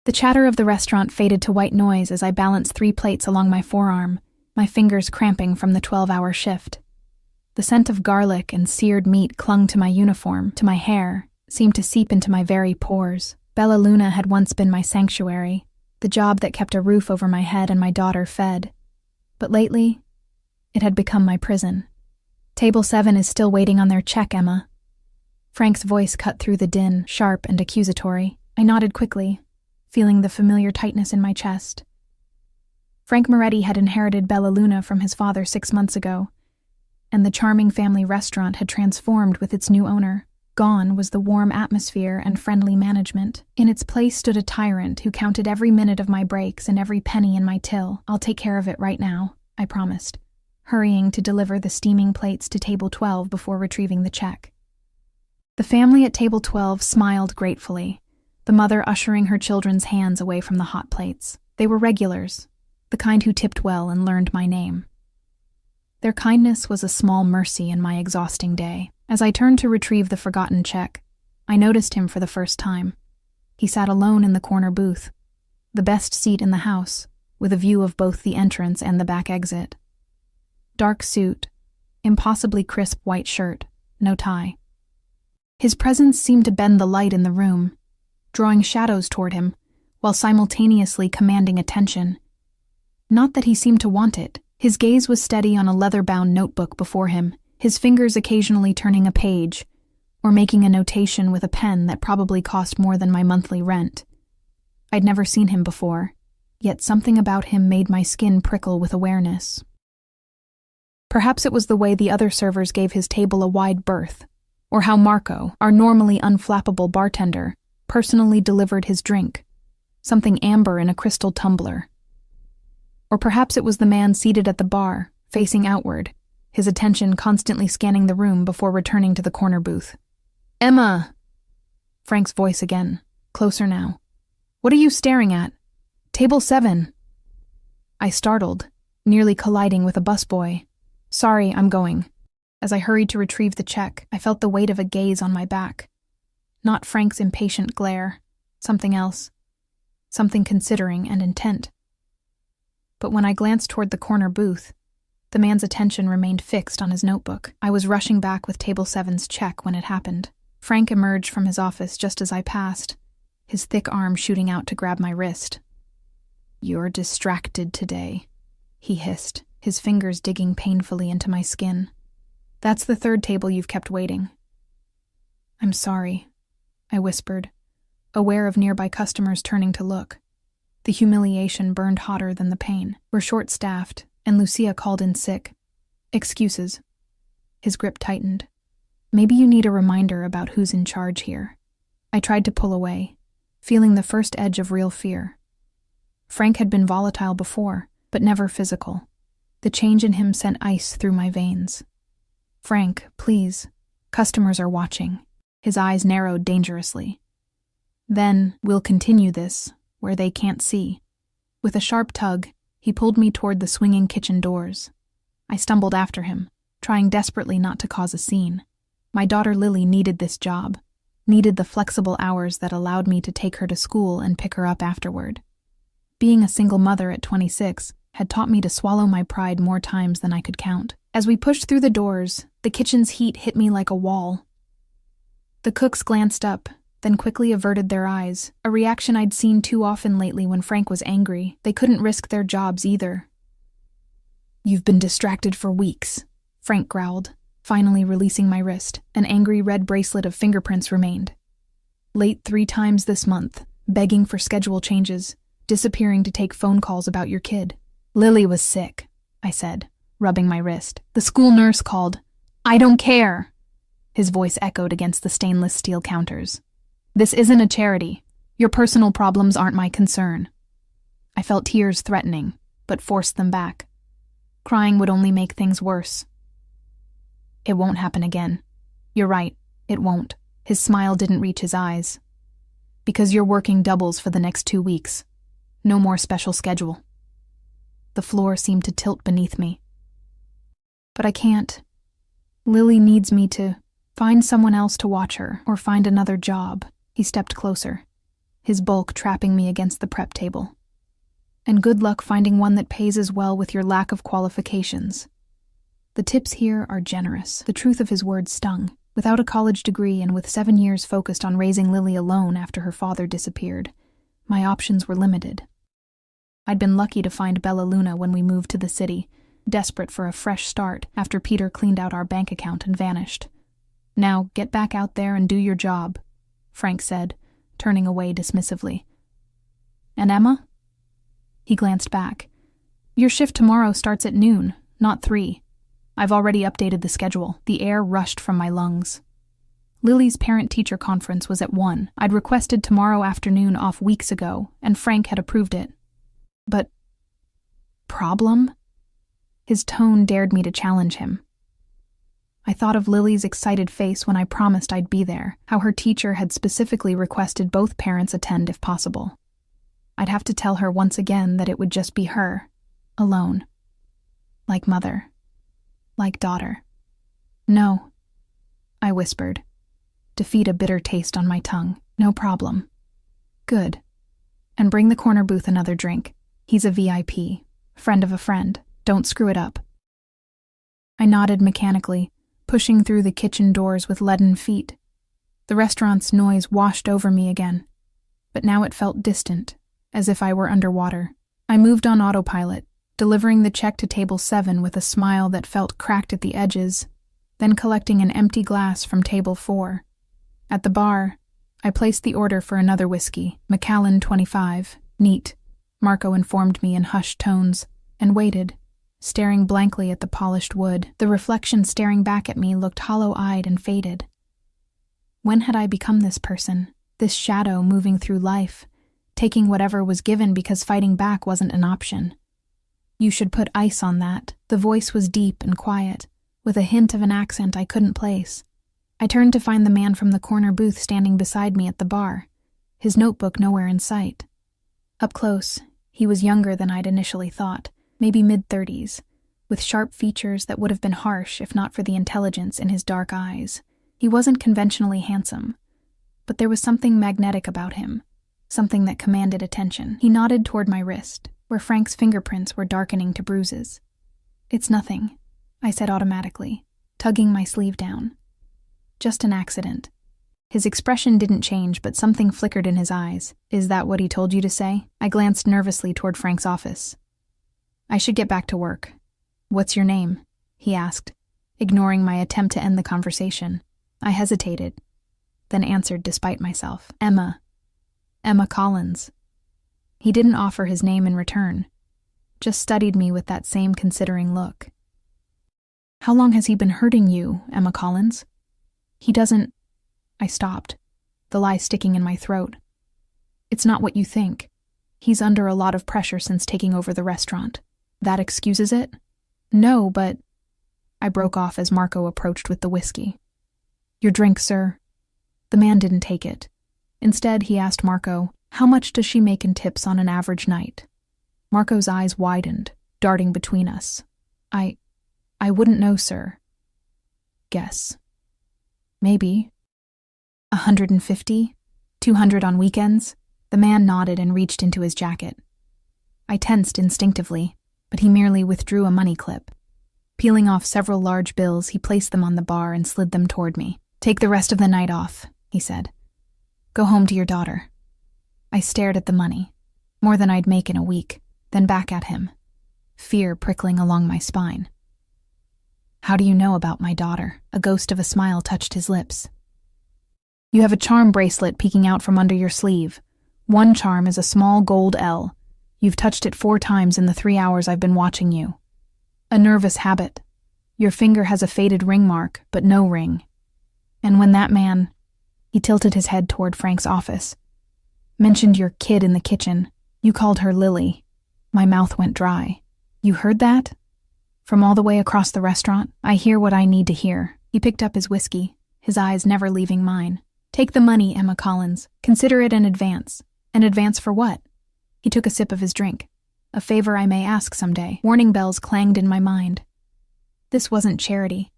The chatter of the restaurant faded to white noise as I balanced 3 plates along my forearm, my fingers cramping from the 12-hour shift. The scent of garlic and seared meat clung to my uniform, to my hair, seemed to seep into my very pores. Bella Luna had once been my sanctuary, the job that kept a roof over my head and my daughter fed. But lately, it had become my prison. Table 7 is still waiting on their check, Emma. Frank's voice cut through the din, sharp and accusatory. I nodded quickly, feeling the familiar tightness in my chest. Frank Moretti had inherited Bella Luna from his father 6 months ago, and the charming family restaurant had transformed with its new owner. Gone was the warm atmosphere and friendly management. In its place stood a tyrant who counted every minute of my breaks and every penny in my till. I'll take care of it right now, I promised, hurrying to deliver the steaming plates to table 12 before retrieving the check. The family at table 12 smiled gratefully, the mother ushering her children's hands away from the hot plates. They were regulars, the kind who tipped well and learned my name. Their kindness was a small mercy in my exhausting day. As I turned to retrieve the forgotten check, I noticed him for the first time. He sat alone in the corner booth, the best seat in the house, with a view of both the entrance and the back exit. Dark suit, impossibly crisp white shirt, no tie. His presence seemed to bend the light in the room, drawing shadows toward him, while simultaneously commanding attention. Not that he seemed to want it. His gaze was steady on a leather-bound notebook before him, his fingers occasionally turning a page, or making a notation with a pen that probably cost more than my monthly rent. I'd never seen him before, yet something about him made my skin prickle with awareness. Perhaps it was the way the other servers gave his table a wide berth, or how Marco, our normally unflappable bartender, personally delivered his drink, something amber in a crystal tumbler. Or perhaps it was the man seated at the bar, facing outward, his attention constantly scanning the room before returning to the corner booth. "Emma!" Frank's voice again, closer now. "What are you staring at? Table 7. I startled, nearly colliding with a busboy. "Sorry, I'm going." As I hurried to retrieve the check, I felt the weight of a gaze on my back. Not Frank's impatient glare, something else. Something considering and intent. But when I glanced toward the corner booth, the man's attention remained fixed on his notebook. I was rushing back with Table 7's check when it happened. Frank emerged from his office just as I passed, his thick arm shooting out to grab my wrist. "You're distracted today," he hissed, his fingers digging painfully into my skin. "That's the 3rd table you've kept waiting." "I'm sorry," I whispered, aware of nearby customers turning to look. The humiliation burned hotter than the pain. "We're short-staffed, and Lucia called in sick. Excuses." His grip tightened. "Maybe you need a reminder about who's in charge here." I tried to pull away, feeling the first edge of real fear. Frank had been volatile before, but never physical. The change in him sent ice through my veins. "Frank, please. Customers are watching." His eyes narrowed dangerously. "Then we'll continue this, where they can't see." With a sharp tug, he pulled me toward the swinging kitchen doors. I stumbled after him, trying desperately not to cause a scene. My daughter Lily needed this job, needed the flexible hours that allowed me to take her to school and pick her up afterward. Being a single mother at 26 had taught me to swallow my pride more times than I could count. As we pushed through the doors, the kitchen's heat hit me like a wall. The cooks glanced up, then quickly averted their eyes, a reaction I'd seen too often lately when Frank was angry. They couldn't risk their jobs either. "You've been distracted for weeks," Frank growled, finally releasing my wrist. An angry red bracelet of fingerprints remained. "Late 3 times this month, begging for schedule changes, disappearing to take phone calls about your kid." "Lily was sick," I said, rubbing my wrist. "The school nurse called." "I don't care." His voice echoed against the stainless steel counters. "This isn't a charity. Your personal problems aren't my concern." I felt tears threatening, but forced them back. Crying would only make things worse. "It won't happen again. You're right, it won't." His smile didn't reach his eyes. "Because you're working doubles for the next 2 weeks. No more special schedule." The floor seemed to tilt beneath me. "But I can't. Lily needs me to find someone else to watch her or find another job." He stepped closer, his bulk trapping me against the prep table. And good luck finding one that pays as well with your lack of qualifications. The tips here are generous. The truth of his words stung. Without a college degree and with 7 years focused on raising Lily alone after her father disappeared, my options were limited. I'd been lucky to find Bella Luna when we moved to the city, desperate for a fresh start after Peter cleaned out our bank account and vanished. Now, get back out there and do your job, Frank said, turning away dismissively. And Emma? He glanced back. Your shift tomorrow starts at noon, not 3. I've already updated the schedule. The air rushed from my lungs. Lily's parent-teacher conference was at 1. I'd requested tomorrow afternoon off weeks ago, and Frank had approved it. But... problem? His tone dared me to challenge him. I thought of Lily's excited face when I promised I'd be there, how her teacher had specifically requested both parents attend if possible. I'd have to tell her once again that it would just be her, alone. Like mother. Like daughter. No, I whispered. Defeat a bitter taste on my tongue. No problem. Good. And bring the corner booth another drink. He's a VIP. Friend of a friend. Don't screw it up. I nodded mechanically, pushing through the kitchen doors with leaden feet. The restaurant's noise washed over me again, but now it felt distant, as if I were underwater. I moved on autopilot, delivering the check to table 7 with a smile that felt cracked at the edges, then collecting an empty glass from table 4. At the bar, I placed the order for another whiskey, Macallan 25, neat, Marco informed me in hushed tones, and waited, staring blankly at the polished wood. The reflection staring back at me looked hollow-eyed and faded. When had I become this person, this shadow moving through life, taking whatever was given because fighting back wasn't an option? You should put ice on that. The voice was deep and quiet, with a hint of an accent I couldn't place. I turned to find the man from the corner booth standing beside me at the bar, his notebook nowhere in sight. Up close, he was younger than I'd initially thought, maybe mid-30s, with sharp features that would have been harsh if not for the intelligence in his dark eyes. He wasn't conventionally handsome, but there was something magnetic about him, something that commanded attention. He nodded toward my wrist, where Frank's fingerprints were darkening to bruises. It's nothing, I said automatically, tugging my sleeve down. Just an accident. His expression didn't change, but something flickered in his eyes. Is that what he told you to say? I glanced nervously toward Frank's office. I should get back to work. What's your name? He asked, ignoring my attempt to end the conversation. I hesitated, then answered despite myself. Emma. Emma Collins. He didn't offer his name in return, just studied me with that same considering look. How long has he been hurting you, Emma Collins? He doesn't... I stopped, the lie sticking in my throat. It's not what you think. He's under a lot of pressure since taking over the restaurant. That excuses it? No, but... I broke off as Marco approached with the whiskey. Your drink, sir. The man didn't take it. Instead, he asked Marco, how much does she make in tips on an average night? Marco's eyes widened, darting between us. I wouldn't know, sir. Guess. Maybe. 150? 200 on weekends? The man nodded and reached into his jacket. I tensed instinctively, but he merely withdrew a money clip. Peeling off several large bills, he placed them on the bar and slid them toward me. Take the rest of the night off, he said. Go home to your daughter. I stared at the money, more than I'd make in a week, then back at him, fear prickling along my spine. How do you know about my daughter? A ghost of a smile touched his lips. You have a charm bracelet peeking out from under your sleeve. One charm is a small gold L. You've touched it 4 times in the 3 hours I've been watching you. A nervous habit. Your finger has a faded ring mark, but no ring. And when that man, he tilted his head toward Frank's office, mentioned your kid in the kitchen, you called her Lily. My mouth went dry. You heard that? From all the way across the restaurant, I hear what I need to hear. He picked up his whiskey, his eyes never leaving mine. Take the money, Emma Collins. Consider it an advance. An advance for what? He took a sip of his drink. A favor I may ask someday. Warning bells clanged in my mind. This wasn't charity.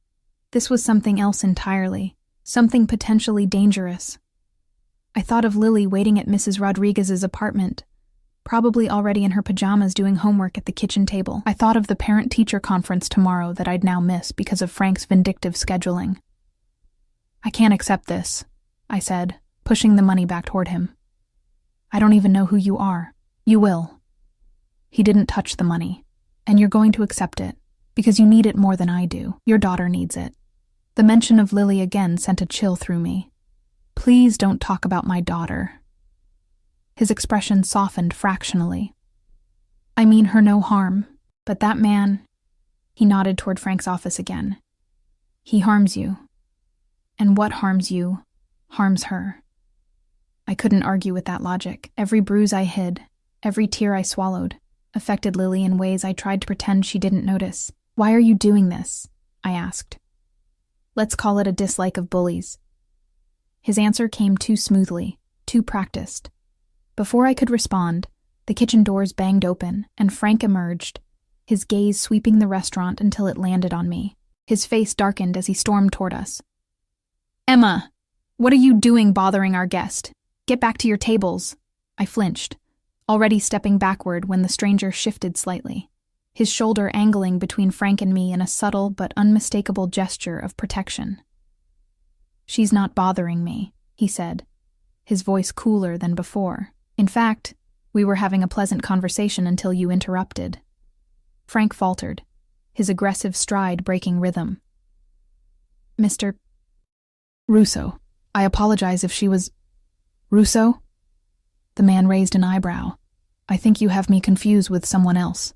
This was something else entirely. Something potentially dangerous. I thought of Lily waiting at Mrs. Rodriguez's apartment, probably already in her pajamas doing homework at the kitchen table. I thought of the parent-teacher conference tomorrow that I'd now miss because of Frank's vindictive scheduling. I can't accept this, I said, pushing the money back toward him. I don't even know who you are. You will. He didn't touch the money, and you're going to accept it, because you need it more than I do. Your daughter needs it. The mention of Lily again sent a chill through me. Please don't talk about my daughter. His expression softened fractionally. I mean her no harm, but that man... He nodded toward Frank's office again. He harms you. And what harms you, harms her. I couldn't argue with that logic. Every bruise I hid, every tear I swallowed, affected Lily in ways I tried to pretend she didn't notice. Why are you doing this? I asked. Let's call it a dislike of bullies. His answer came too smoothly, too practiced. Before I could respond, the kitchen doors banged open and Frank emerged, his gaze sweeping the restaurant until it landed on me. His face darkened as he stormed toward us. Emma, what are you doing bothering our guest? Get back to your tables. I flinched, already stepping backward when the stranger shifted slightly, his shoulder angling between Frank and me in a subtle but unmistakable gesture of protection. She's not bothering me, he said, his voice cooler than before. In fact, we were having a pleasant conversation until you interrupted. Frank faltered, his aggressive stride breaking rhythm. Mr. Russo, I apologize if she was... Russo? The man raised an eyebrow. I think you have me confused with someone else.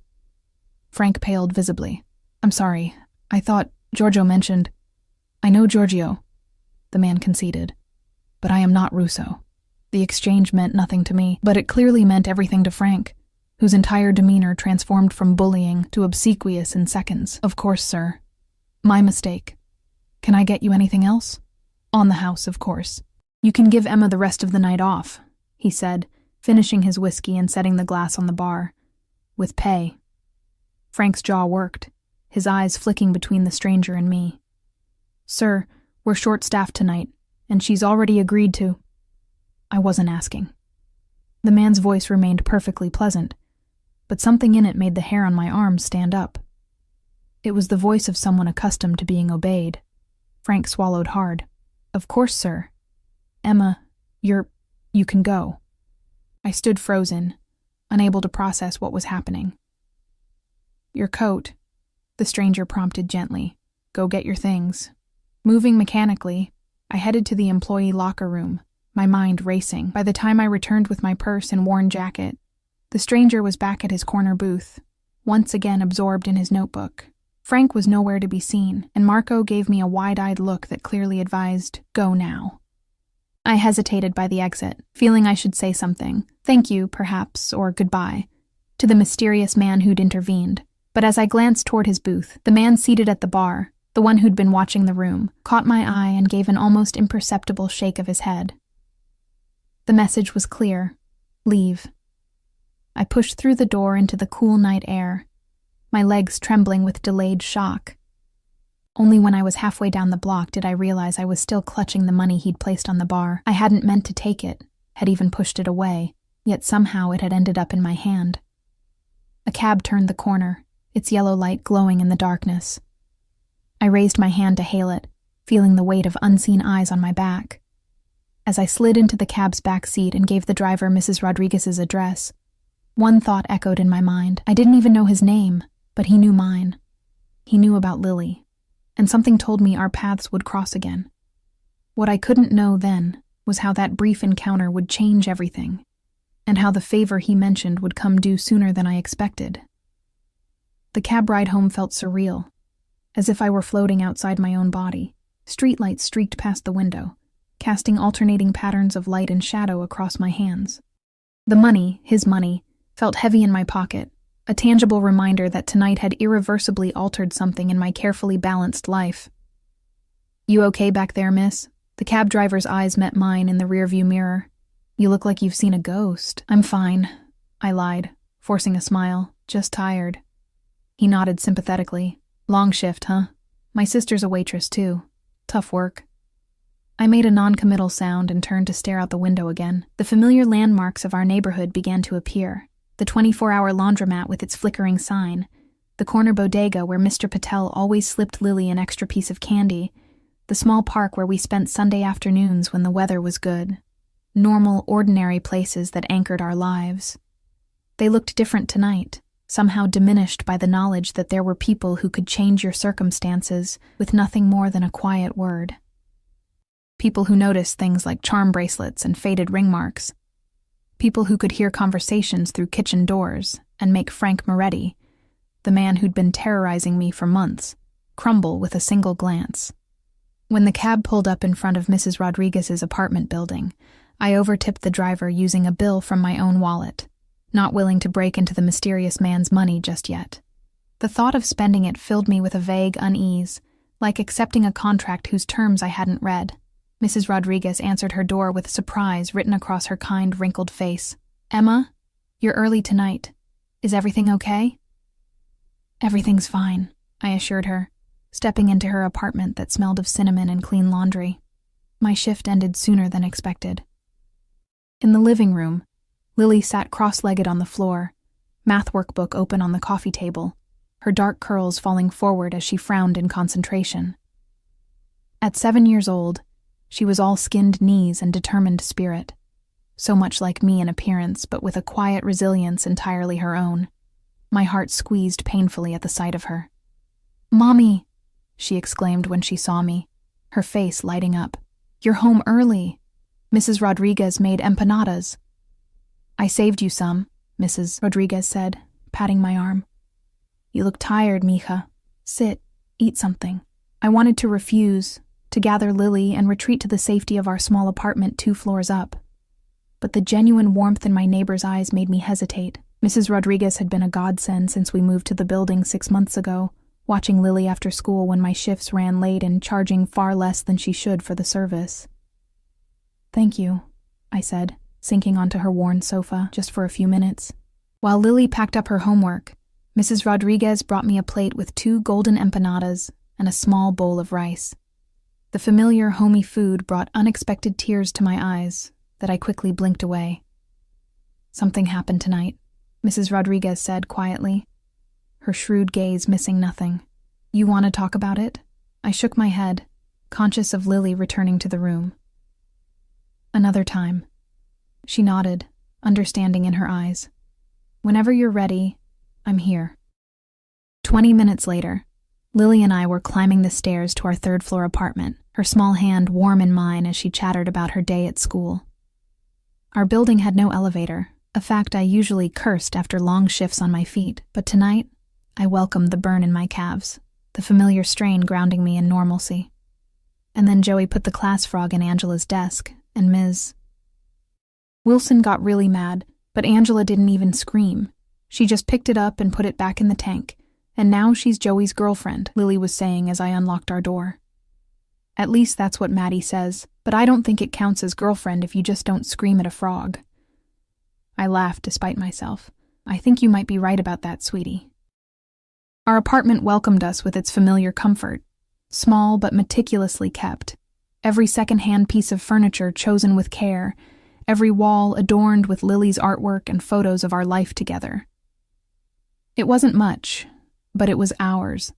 Frank paled visibly. I'm sorry. I thought Giorgio mentioned... I know Giorgio, the man conceded, but I am not Russo. The exchange meant nothing to me, but it clearly meant everything to Frank, whose entire demeanor transformed from bullying to obsequious in seconds. Of course, sir. My mistake. Can I get you anything else? On the house, of course. You can give Emma the rest of the night off, he said, finishing his whiskey and setting the glass on the bar. With pay. Frank's jaw worked, his eyes flicking between the stranger and me. Sir, we're short-staffed tonight, and she's already agreed to... I wasn't asking. The man's voice remained perfectly pleasant, but something in it made the hair on my arms stand up. It was the voice of someone accustomed to being obeyed. Frank swallowed hard. Of course, sir. Emma, you can go. I stood frozen, unable to process what was happening. Your coat, the stranger prompted gently. Go get your things. Moving mechanically, I headed to the employee locker room, my mind racing. By the time I returned with my purse and worn jacket, the stranger was back at his corner booth, once again absorbed in his notebook. Frank was nowhere to be seen, and Marco gave me a wide-eyed look that clearly advised, go now. I hesitated by the exit, feeling I should say something, thank you, perhaps, or goodbye, to the mysterious man who'd intervened. But as I glanced toward his booth, the man seated at the bar, the one who'd been watching the room, caught my eye and gave an almost imperceptible shake of his head. The message was clear. Leave. I pushed through the door into the cool night air, my legs trembling with delayed shock. Only when I was halfway down the block did I realize I was still clutching the money he'd placed on the bar. I hadn't meant to take it, had even pushed it away, yet somehow it had ended up in my hand. A cab turned the corner, its yellow light glowing in the darkness. I raised my hand to hail it, feeling the weight of unseen eyes on my back. As I slid into the cab's back seat and gave the driver Mrs. Rodriguez's address, one thought echoed in my mind. I didn't even know his name, but he knew mine. He knew about Lily, and something told me our paths would cross again. What I couldn't know then was how that brief encounter would change everything, and how the favor he mentioned would come due sooner than I expected. The cab ride home felt surreal, as if I were floating outside my own body. Streetlights streaked past the window, casting alternating patterns of light and shadow across my hands. The money, his money, felt heavy in my pocket, a tangible reminder that tonight had irreversibly altered something in my carefully balanced life. You okay back there, miss? The cab driver's eyes met mine in the rearview mirror. You look like you've seen a ghost. I'm fine, I lied, forcing a smile. Just tired. He nodded sympathetically. Long shift, huh? My sister's a waitress, too. Tough work. I made a non-committal sound and turned to stare out the window again. The familiar landmarks of our neighborhood began to appear. The 24-hour laundromat with its flickering sign, the corner bodega where Mr. Patel always slipped Lily an extra piece of candy, the small park where we spent Sunday afternoons when the weather was good. Normal, ordinary places that anchored our lives. They looked different tonight, somehow diminished by the knowledge that there were people who could change your circumstances with nothing more than a quiet word. People who noticed things like charm bracelets and faded ring marks. People who could hear conversations through kitchen doors and make Frank Moretti, the man who'd been terrorizing me for months, crumble with a single glance. When the cab pulled up in front of Mrs. Rodriguez's apartment building, I overtipped the driver using a bill from my own wallet, not willing to break into the mysterious man's money just yet. The thought of spending it filled me with a vague unease, like accepting a contract whose terms I hadn't read. Mrs. Rodriguez answered her door with surprise written across her kind, wrinkled face. "Emma, you're early tonight. Is everything okay?" "Everything's fine," I assured her, stepping into her apartment that smelled of cinnamon and clean laundry. My shift ended sooner than expected. In the living room, Lily sat cross-legged on the floor, math workbook open on the coffee table, her dark curls falling forward as she frowned in concentration. At 7 years old, she was all skinned knees and determined spirit, so much like me in appearance, but with a quiet resilience entirely her own. My heart squeezed painfully at the sight of her. "Mommy," she exclaimed when she saw me, her face lighting up. "You're home early. Mrs. Rodriguez made empanadas." "I saved you some," Mrs. Rodriguez said, patting my arm. "You look tired, mija. Sit, eat something." I wanted to refuse, to gather Lily and retreat to the safety of our small apartment 2 floors up. But the genuine warmth in my neighbor's eyes made me hesitate. Mrs. Rodriguez had been a godsend since we moved to the building 6 months ago, watching Lily after school when my shifts ran late and charging far less than she should for the service. "Thank you," I said, sinking onto her worn sofa just for a few minutes. While Lily packed up her homework, Mrs. Rodriguez brought me a plate with 2 golden empanadas and a small bowl of rice. The familiar, homey food brought unexpected tears to my eyes that I quickly blinked away. "Something happened tonight," Mrs. Rodriguez said quietly, her shrewd gaze missing nothing. "You want to talk about it?" I shook my head, conscious of Lily returning to the room. "Another time." She nodded, understanding in her eyes. "Whenever you're ready, I'm here." 20 minutes later, Lily and I were climbing the stairs to our 3rd-floor apartment, her small hand warm in mine as she chattered about her day at school. Our building had no elevator, a fact I usually cursed after long shifts on my feet, but tonight, I welcomed the burn in my calves, the familiar strain grounding me in normalcy. And then Joey put the class frog in Angela's desk, and Ms. Wilson got really mad, but Angela didn't even scream. She just picked it up and put it back in the tank, and now she's Joey's girlfriend, Lily was saying as I unlocked our door. "At least that's what Maddie says, but I don't think it counts as girlfriend if you just don't scream at a frog." I laughed despite myself. "I think you might be right about that, sweetie." Our apartment welcomed us with its familiar comfort, small but meticulously kept. Every second-hand piece of furniture chosen with care, every wall adorned with Lily's artwork and photos of our life together. It wasn't much, but it was ours.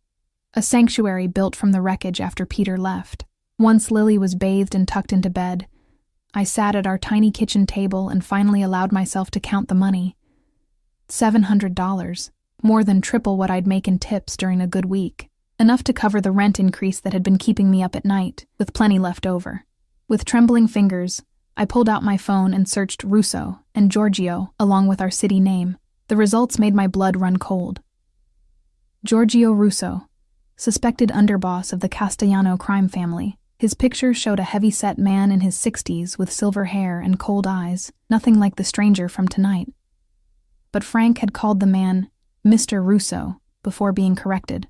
A sanctuary built from the wreckage after Peter left. Once Lily was bathed and tucked into bed, I sat at our tiny kitchen table and finally allowed myself to count the money. $700, more than triple what I'd make in tips during a good week. Enough to cover the rent increase that had been keeping me up at night, with plenty left over. With trembling fingers, I pulled out my phone and searched Russo and Giorgio along with our city name. The results made my blood run cold. Giorgio Russo, suspected underboss of the Castellano crime family. His picture showed a heavy-set man in his 60s with silver hair and cold eyes, nothing like the stranger from tonight. But Frank had called the man Mr. Russo before being corrected.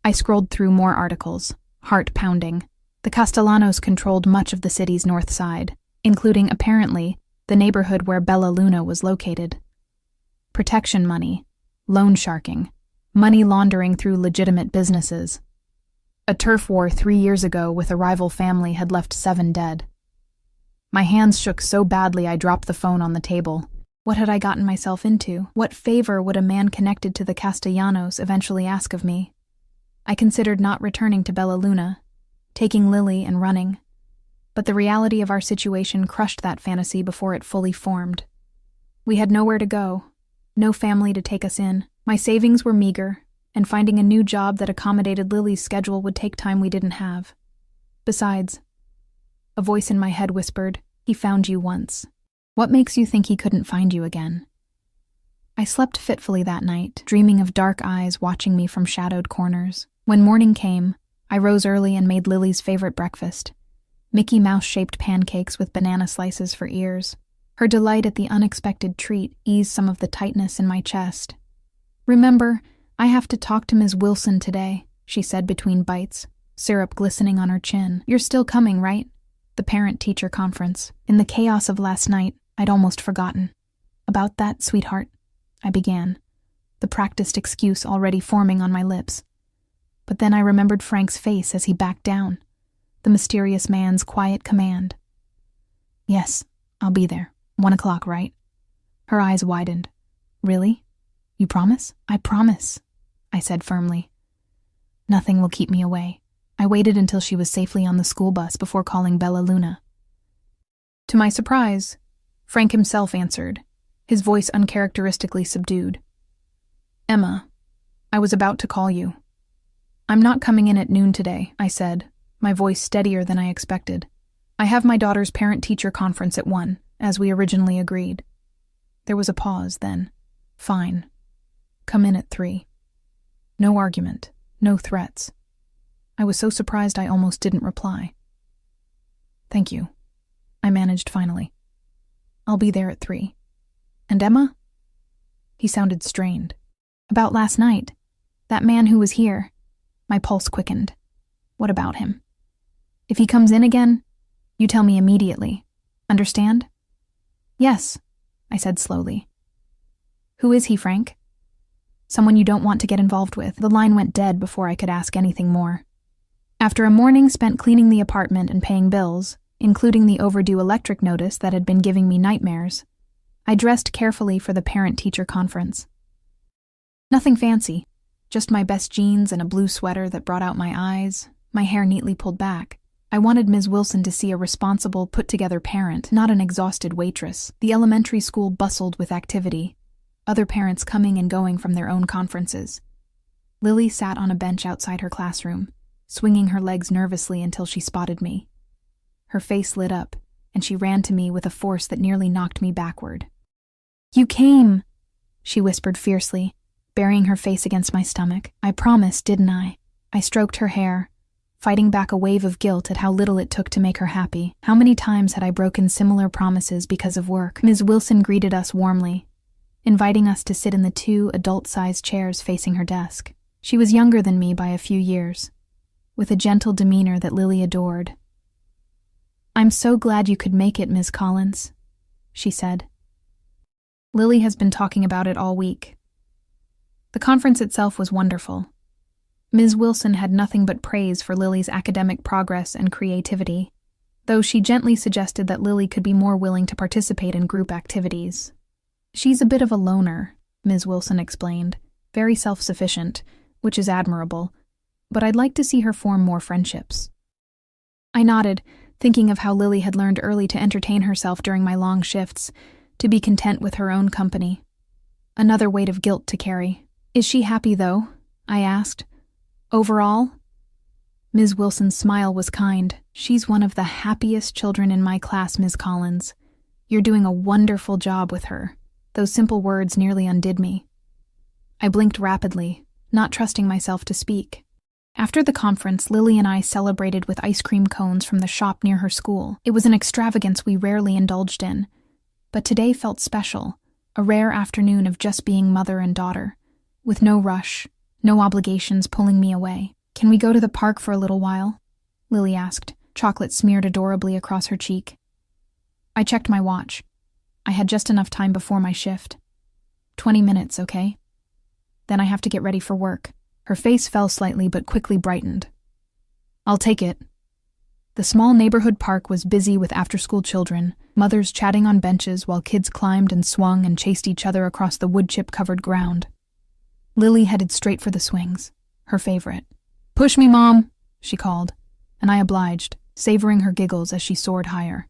I scrolled through more articles, heart pounding. The Castellanos controlled much of the city's north side, including, apparently, the neighborhood where Bella Luna was located. Protection money, loan sharking, money laundering through legitimate businesses. A turf war 3 years ago with a rival family had left 7 dead. My hands shook so badly I dropped the phone on the table. What had I gotten myself into? What favor would a man connected to the Castellanos eventually ask of me? I considered not returning to Bella Luna, taking Lily and running. But the reality of our situation crushed that fantasy before it fully formed. We had nowhere to go, no family to take us in. My savings were meager, and finding a new job that accommodated Lily's schedule would take time we didn't have. Besides, a voice in my head whispered, "He found you once. What makes you think he couldn't find you again?" I slept fitfully that night, dreaming of dark eyes watching me from shadowed corners. When morning came, I rose early and made Lily's favorite breakfast, Mickey Mouse-shaped pancakes with banana slices for ears. Her delight at the unexpected treat eased some of the tightness in my chest. "Remember, I have to talk to Ms. Wilson today," she said between bites, syrup glistening on her chin. "You're still coming, right?" The parent-teacher conference. In the chaos of last night, I'd almost forgotten. "About that, sweetheart," I began, the practiced excuse already forming on my lips. But then I remembered Frank's face as he backed down, the mysterious man's quiet command. "Yes, I'll be there. 1 o'clock, right?" Her eyes widened. "Really? You promise?" "I promise," I said firmly. "Nothing will keep me away." I waited until she was safely on the school bus before calling Bella Luna. To my surprise, Frank himself answered, his voice uncharacteristically subdued. "Emma, I was about to call you." "I'm not coming in at noon today," I said, my voice steadier than I expected. "I have my daughter's parent-teacher conference at 1, as we originally agreed." There was a pause, then, "Fine. Come in at 3. No argument, no threats. I was so surprised I almost didn't reply. "Thank you," I managed finally. "I'll be there at 3. And Emma?" He sounded strained. "About last night. That man who was here." My pulse quickened. "What about him?" "If he comes in again, you tell me immediately. Understand?" "Yes," I said slowly. "Who is he, Frank?" "Someone you don't want to get involved with." The line went dead before I could ask anything more. After a morning spent cleaning the apartment and paying bills, including the overdue electric notice that had been giving me nightmares, I dressed carefully for the parent-teacher conference. Nothing fancy, just my best jeans and a blue sweater that brought out my eyes, my hair neatly pulled back. I wanted Ms. Wilson to see a responsible, put-together parent, not an exhausted waitress. The elementary school bustled with activity, other parents coming and going from their own conferences. Lily sat on a bench outside her classroom, swinging her legs nervously until she spotted me. Her face lit up, and she ran to me with a force that nearly knocked me backward. "You came," she whispered fiercely, burying her face against my stomach. "I promised, didn't I?" I stroked her hair, fighting back a wave of guilt at how little it took to make her happy. How many times had I broken similar promises because of work? Ms. Wilson greeted us warmly, inviting us to sit in the 2 adult-sized chairs facing her desk. She was younger than me by a few years, with a gentle demeanor that Lily adored. "I'm so glad you could make it, Ms. Collins," she said. "Lily has been talking about it all week." The conference itself was wonderful. Ms. Wilson had nothing but praise for Lily's academic progress and creativity, though she gently suggested that Lily could be more willing to participate in group activities. "She's a bit of a loner," Ms. Wilson explained, "very self-sufficient, which is admirable, but I'd like to see her form more friendships." I nodded, thinking of how Lily had learned early to entertain herself during my long shifts, to be content with her own company. Another weight of guilt to carry. "Is she happy, though?" I asked. "Overall?" Ms. Wilson's smile was kind. "She's one of the happiest children in my class, Ms. Collins. You're doing a wonderful job with her." Those simple words nearly undid me. I blinked rapidly, not trusting myself to speak. After the conference, Lily and I celebrated with ice cream cones from the shop near her school. It was an extravagance we rarely indulged in, but today felt special, a rare afternoon of just being mother and daughter, with no rush, no obligations pulling me away. "Can we go to the park for a little while?" Lily asked, chocolate smeared adorably across her cheek. I checked my watch. I had just enough time before my shift. 20 minutes, okay? Then I have to get ready for work. Her face fell slightly but quickly brightened. I'll take it. The small neighborhood park was busy with after-school children, mothers chatting on benches while kids climbed and swung and chased each other across the wood-chip-covered ground. Lily headed straight for the swings, her favorite. "Push me, Mom," she called, and I obliged, savoring her giggles as she soared higher.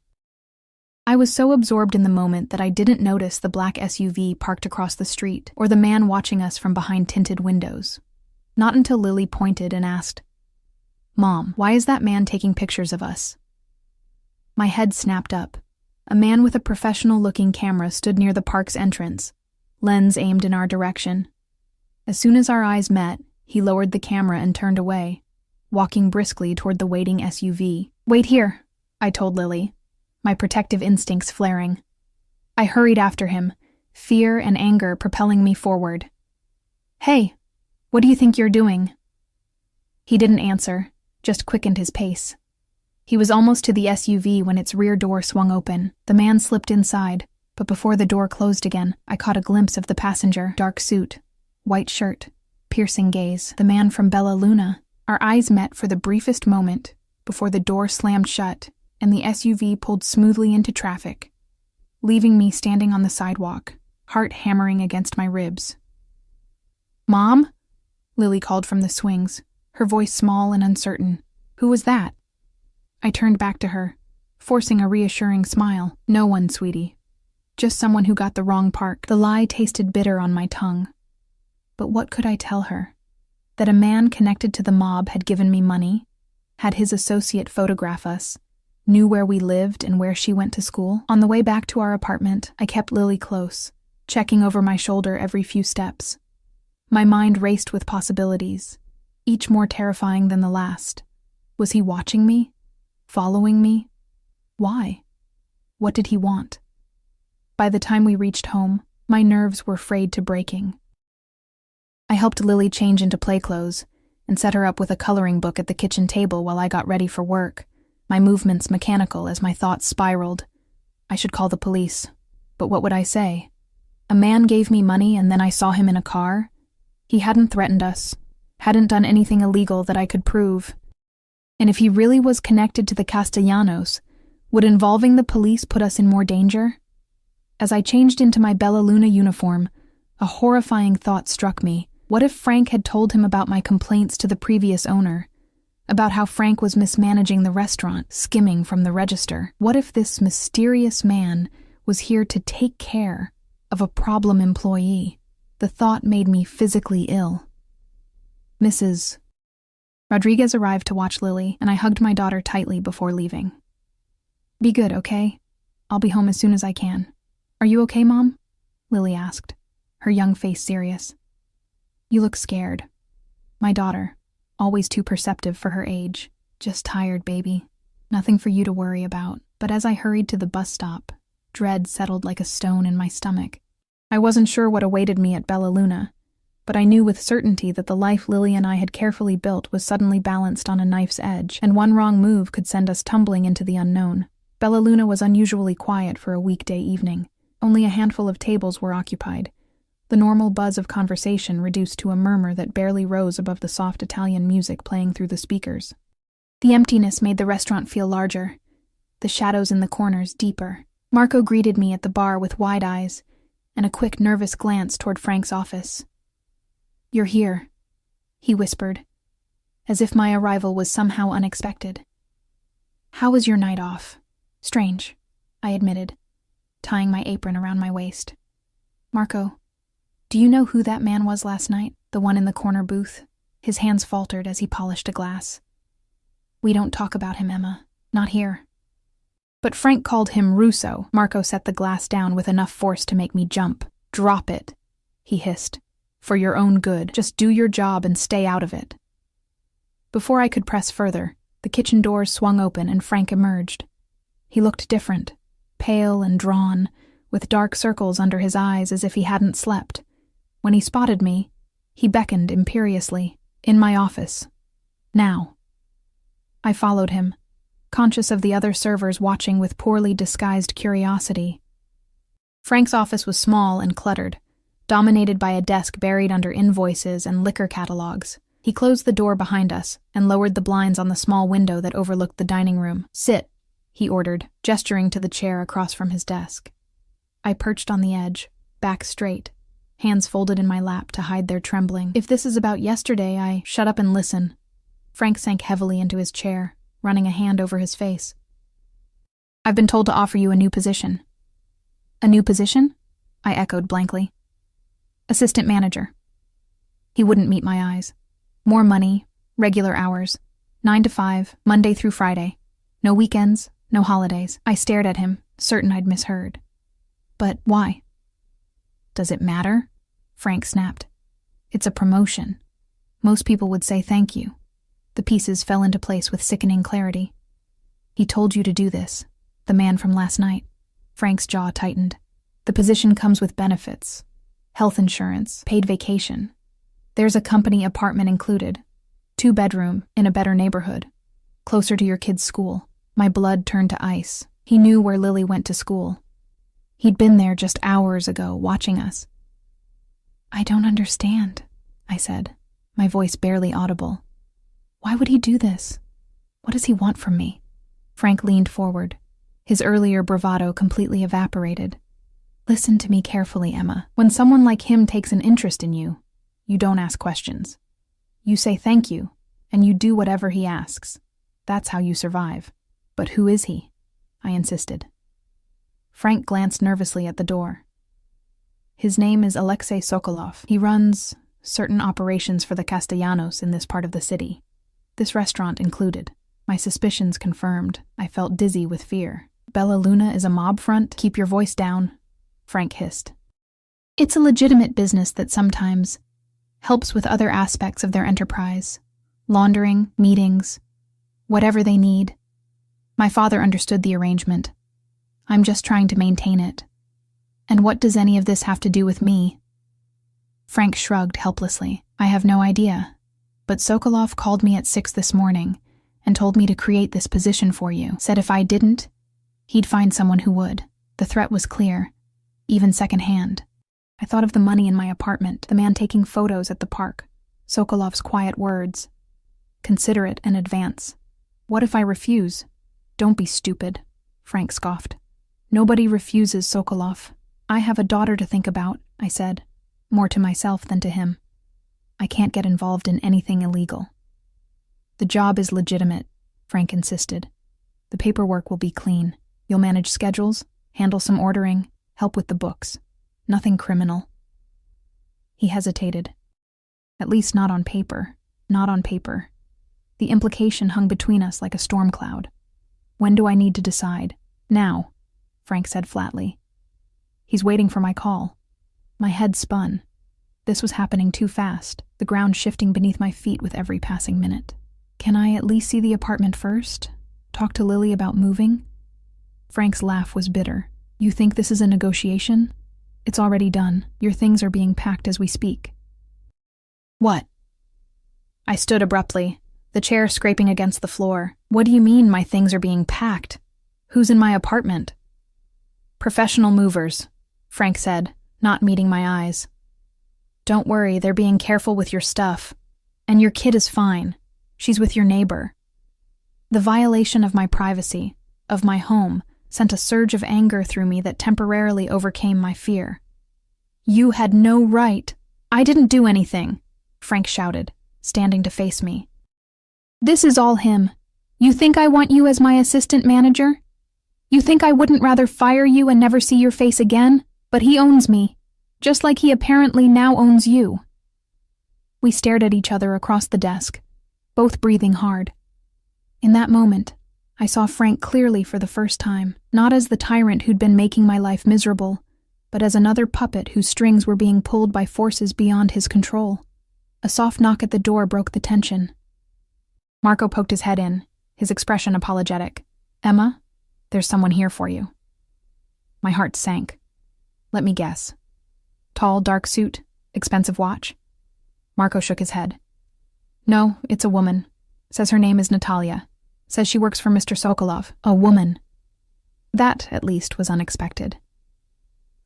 I was so absorbed in the moment that I didn't notice the black SUV parked across the street or the man watching us from behind tinted windows. Not until Lily pointed and asked, "Mom, why is that man taking pictures of us?" My head snapped up. A man with a professional-looking camera stood near the park's entrance, lens aimed in our direction. As soon as our eyes met, he lowered the camera and turned away, walking briskly toward the waiting SUV. "Wait here," I told Lily, my protective instincts flaring. I hurried after him, fear and anger propelling me forward. "Hey, what do you think you're doing?" He didn't answer, just quickened his pace. He was almost to the SUV when its rear door swung open. The man slipped inside, but before the door closed again, I caught a glimpse of the passenger, dark suit, white shirt, piercing gaze, the man from Bella Luna. Our eyes met for the briefest moment before the door slammed shut and the SUV pulled smoothly into traffic, leaving me standing on the sidewalk, heart hammering against my ribs. "Mom?" Lily called from the swings, her voice small and uncertain. "Who was that?" I turned back to her, forcing a reassuring smile. "No one, sweetie. Just someone who got the wrong park." The lie tasted bitter on my tongue. But what could I tell her? That a man connected to the mob had given me money, had his associate photograph us, knew where we lived and where she went to school? On the way back to our apartment, I kept Lily close, checking over my shoulder every few steps. My mind raced with possibilities, each more terrifying than the last. Was he watching me? Following me? Why? What did he want? By the time we reached home, my nerves were frayed to breaking. I helped Lily change into play clothes and set her up with a coloring book at the kitchen table while I got ready for work, my movements mechanical as my thoughts spiraled. I should call the police, but what would I say? A man gave me money and then I saw him in a car? He hadn't threatened us, hadn't done anything illegal that I could prove. And if he really was connected to the Castellanos, would involving the police put us in more danger? As I changed into my Bella Luna uniform, a horrifying thought struck me. What if Frank had told him about my complaints to the previous owner? About how Frank was mismanaging the restaurant, skimming from the register? What if this mysterious man was here to take care of a problem employee? The thought made me physically ill. Mrs. Rodriguez arrived to watch Lily, and I hugged my daughter tightly before leaving. "Be good, okay? I'll be home as soon as I can." "Are you okay, Mom?" Lily asked, her young face serious. "You look scared." My daughter, always too perceptive for her age. "Just tired, baby. Nothing for you to worry about." But as I hurried to the bus stop, dread settled like a stone in my stomach. I wasn't sure what awaited me at Bella Luna, but I knew with certainty that the life Lily and I had carefully built was suddenly balanced on a knife's edge, and one wrong move could send us tumbling into the unknown. Bella Luna was unusually quiet for a weekday evening. Only a handful of tables were occupied, the normal buzz of conversation reduced to a murmur that barely rose above the soft Italian music playing through the speakers. The emptiness made the restaurant feel larger, the shadows in the corners deeper. Marco greeted me at the bar with wide eyes and a quick, nervous glance toward Frank's office. "You're here," he whispered, as if my arrival was somehow unexpected. "How was your night off?" "Strange," I admitted, tying my apron around my waist. "Marco, do you know who that man was last night? The one in the corner booth?" His hands faltered as he polished a glass. "We don't talk about him, Emma. Not here." "But Frank called him Russo." Marco set the glass down with enough force to make me jump. "Drop it," he hissed. "For your own good. Just do your job and stay out of it." Before I could press further, the kitchen doors swung open and Frank emerged. He looked different, pale and drawn, with dark circles under his eyes as if he hadn't slept. When he spotted me, he beckoned imperiously. "In my office. Now." I followed him, conscious of the other servers watching with poorly disguised curiosity. Frank's office was small and cluttered, dominated by a desk buried under invoices and liquor catalogs. He closed the door behind us and lowered the blinds on the small window that overlooked the dining room. "Sit," he ordered, gesturing to the chair across from his desk. I perched on the edge, back straight, hands folded in my lap to hide their trembling. "If this is about yesterday, I..." "Shut up and listen." Frank sank heavily into his chair, running a hand over his face. "I've been told to offer you a new position." "A new position?" I echoed blankly. "Assistant manager." He wouldn't meet my eyes. "More money, regular hours, 9 to 5, Monday through Friday. No weekends, no holidays." I stared at him, certain I'd misheard. "But why?" "Does it matter?" Frank snapped. "It's a promotion. Most people would say thank you." The pieces fell into place with sickening clarity. "He told you to do this, the man from last night." Frank's jaw tightened. "The position comes with benefits, health insurance, paid vacation. There's a company apartment included, 2-bedroom, in a better neighborhood, closer to your kid's school." My blood turned to ice. He knew where Lily went to school. He'd been there just hours ago, watching us. "I don't understand," I said, my voice barely audible. "Why would he do this? What does he want from me?" Frank leaned forward. His earlier bravado completely evaporated. "Listen to me carefully, Emma. When someone like him takes an interest in you, you don't ask questions. You say thank you, and you do whatever he asks. That's how you survive." "But who is he?" I insisted. Frank glanced nervously at the door. "His name is Alexei Sokolov. He runs certain operations for the Castellanos in this part of the city. This restaurant included." My suspicions confirmed. I felt dizzy with fear. "Bella Luna is a mob front? Keep your voice down," Frank hissed. "It's a legitimate business that sometimes helps with other aspects of their enterprise. Laundering, meetings, whatever they need. My father understood the arrangement. I'm just trying to maintain it. And what does any of this have to do with me?" Frank shrugged helplessly. "I have no idea. But Sokolov called me at 6 this morning and told me to create this position for you. Said if I didn't, he'd find someone who would." The threat was clear, even secondhand. I thought of the money in my apartment, the man taking photos at the park, Sokolov's quiet words. "Consider it an advance." "What if I refuse?" "Don't be stupid," Frank scoffed. "Nobody refuses Sokolov. I have a daughter to think about," I said, more to myself than to him. "I can't get involved in anything illegal." "The job is legitimate," Frank insisted. "The paperwork will be clean. You'll manage schedules, handle some ordering, help with the books. Nothing criminal." He hesitated. "At least not on paper. Not on paper." The implication hung between us like a storm cloud. "When do I need to decide?" "Now," Frank said flatly. "He's waiting for my call." My head spun. This was happening too fast, the ground shifting beneath my feet with every passing minute. "Can I at least see the apartment first? Talk to Lily about moving?" Frank's laugh was bitter. "You think this is a negotiation? It's already done. Your things are being packed as we speak." "What?" I stood abruptly, the chair scraping against the floor. "What do you mean my things are being packed? Who's in my apartment?" "Professional movers," Frank said, not meeting my eyes. "Don't worry, they're being careful with your stuff. And your kid is fine. She's with your neighbor." The violation of my privacy, of my home, sent a surge of anger through me that temporarily overcame my fear. "You had no right." "I didn't do anything," Frank shouted, standing to face me. "This is all him. You think I want you as my assistant manager? You think I wouldn't rather fire you and never see your face again? But he owns me, just like he apparently now owns you." We stared at each other across the desk, both breathing hard. In that moment, I saw Frank clearly for the first time, not as the tyrant who'd been making my life miserable, but as another puppet whose strings were being pulled by forces beyond his control. A soft knock at the door broke the tension. Marco poked his head in, his expression apologetic. "Emma, there's someone here for you." My heart sank. Let me guess. Tall, dark suit, expensive watch? Marco shook his head. "No, it's a woman. Says her name is Natalia. Says she works for Mr. Sokolov." A woman. That, at least, was unexpected.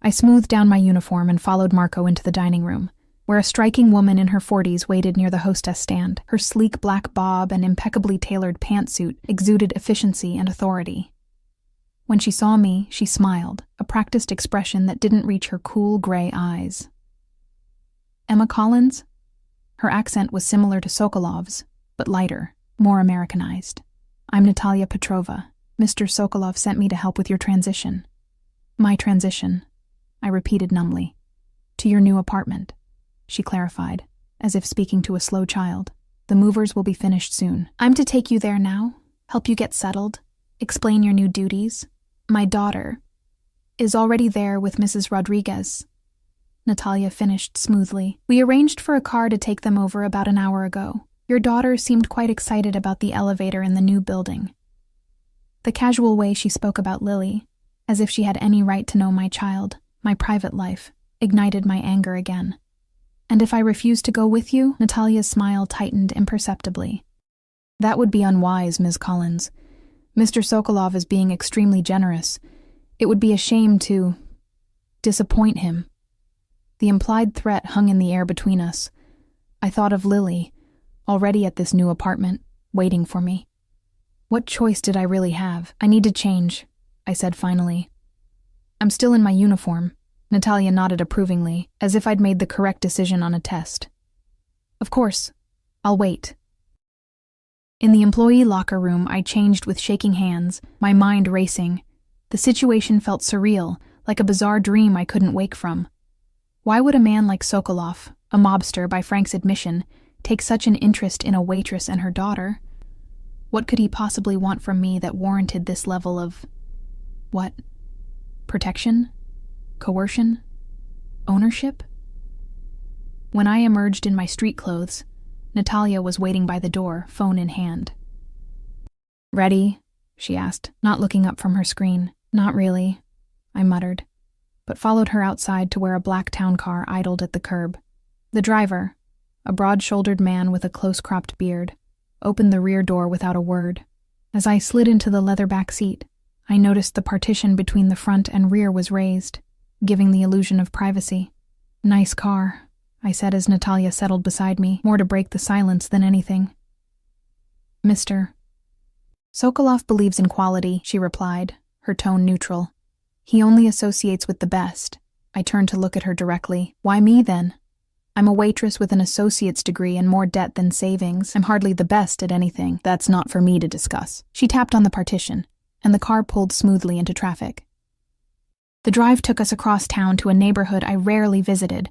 I smoothed down my uniform and followed Marco into the dining room. where a striking woman in her 40s waited near the hostess stand. Her sleek black bob and impeccably tailored pantsuit exuded efficiency and authority. When she saw me, she smiled, a practiced expression that didn't reach her cool gray eyes. Emma Collins? Her accent was similar to Sokolov's, but lighter, more Americanized. I'm Natalia Petrova. Mr. Sokolov sent me to help with your transition. My transition, I repeated numbly. To your new apartment, she clarified, as if speaking to a slow child. The movers will be finished soon. I'm to take you there now, help you get settled, explain your new duties. My daughter is already there with Mrs. Rodriguez. Natalia finished smoothly. We arranged for a car to take them over about an hour ago. Your daughter seemed quite excited about the elevator in the new building. The casual way she spoke about Lily, as if she had any right to know my child, my private life, ignited my anger again. And if I refused to go with you? Natalia's smile tightened imperceptibly. That would be unwise, Ms. Collins. Mr. Sokolov is being extremely generous. It would be a shame to disappoint him. The implied threat hung in the air between us. I thought of Lily, already at this new apartment, waiting for me. What choice did I really have? I need to change, I said finally. I'm still in my uniform. Natalia nodded approvingly, as if I'd made the correct decision on a test. Of course. I'll wait. In the employee locker room, I changed with shaking hands, my mind racing. The situation felt surreal, like a bizarre dream I couldn't wake from. Why would a man like Sokolov, a mobster by Frank's admission, take such an interest in a waitress and her daughter? What could he possibly want from me that warranted this level of... what? Protection? Coercion? Ownership? When I emerged in my street clothes, Natalia was waiting by the door, phone in hand. Ready? She asked, not looking up from her screen. Not really, I muttered, but followed her outside to where a black town car idled at the curb. The driver, a broad-shouldered man with a close-cropped beard, opened the rear door without a word. As I slid into the leather back seat, I noticed the partition between the front and rear was raised, giving the illusion of privacy. Nice car, I said as Natalia settled beside me, more to break the silence than anything. Mr. Sokolov believes in quality, she replied, her tone neutral. He only associates with the best. I turned to look at her directly. Why me, then? I'm a waitress with an associate's degree and more debt than savings. I'm hardly the best at anything. That's not for me to discuss. She tapped on the partition, and the car pulled smoothly into traffic. The drive took us across town to a neighborhood I rarely visited.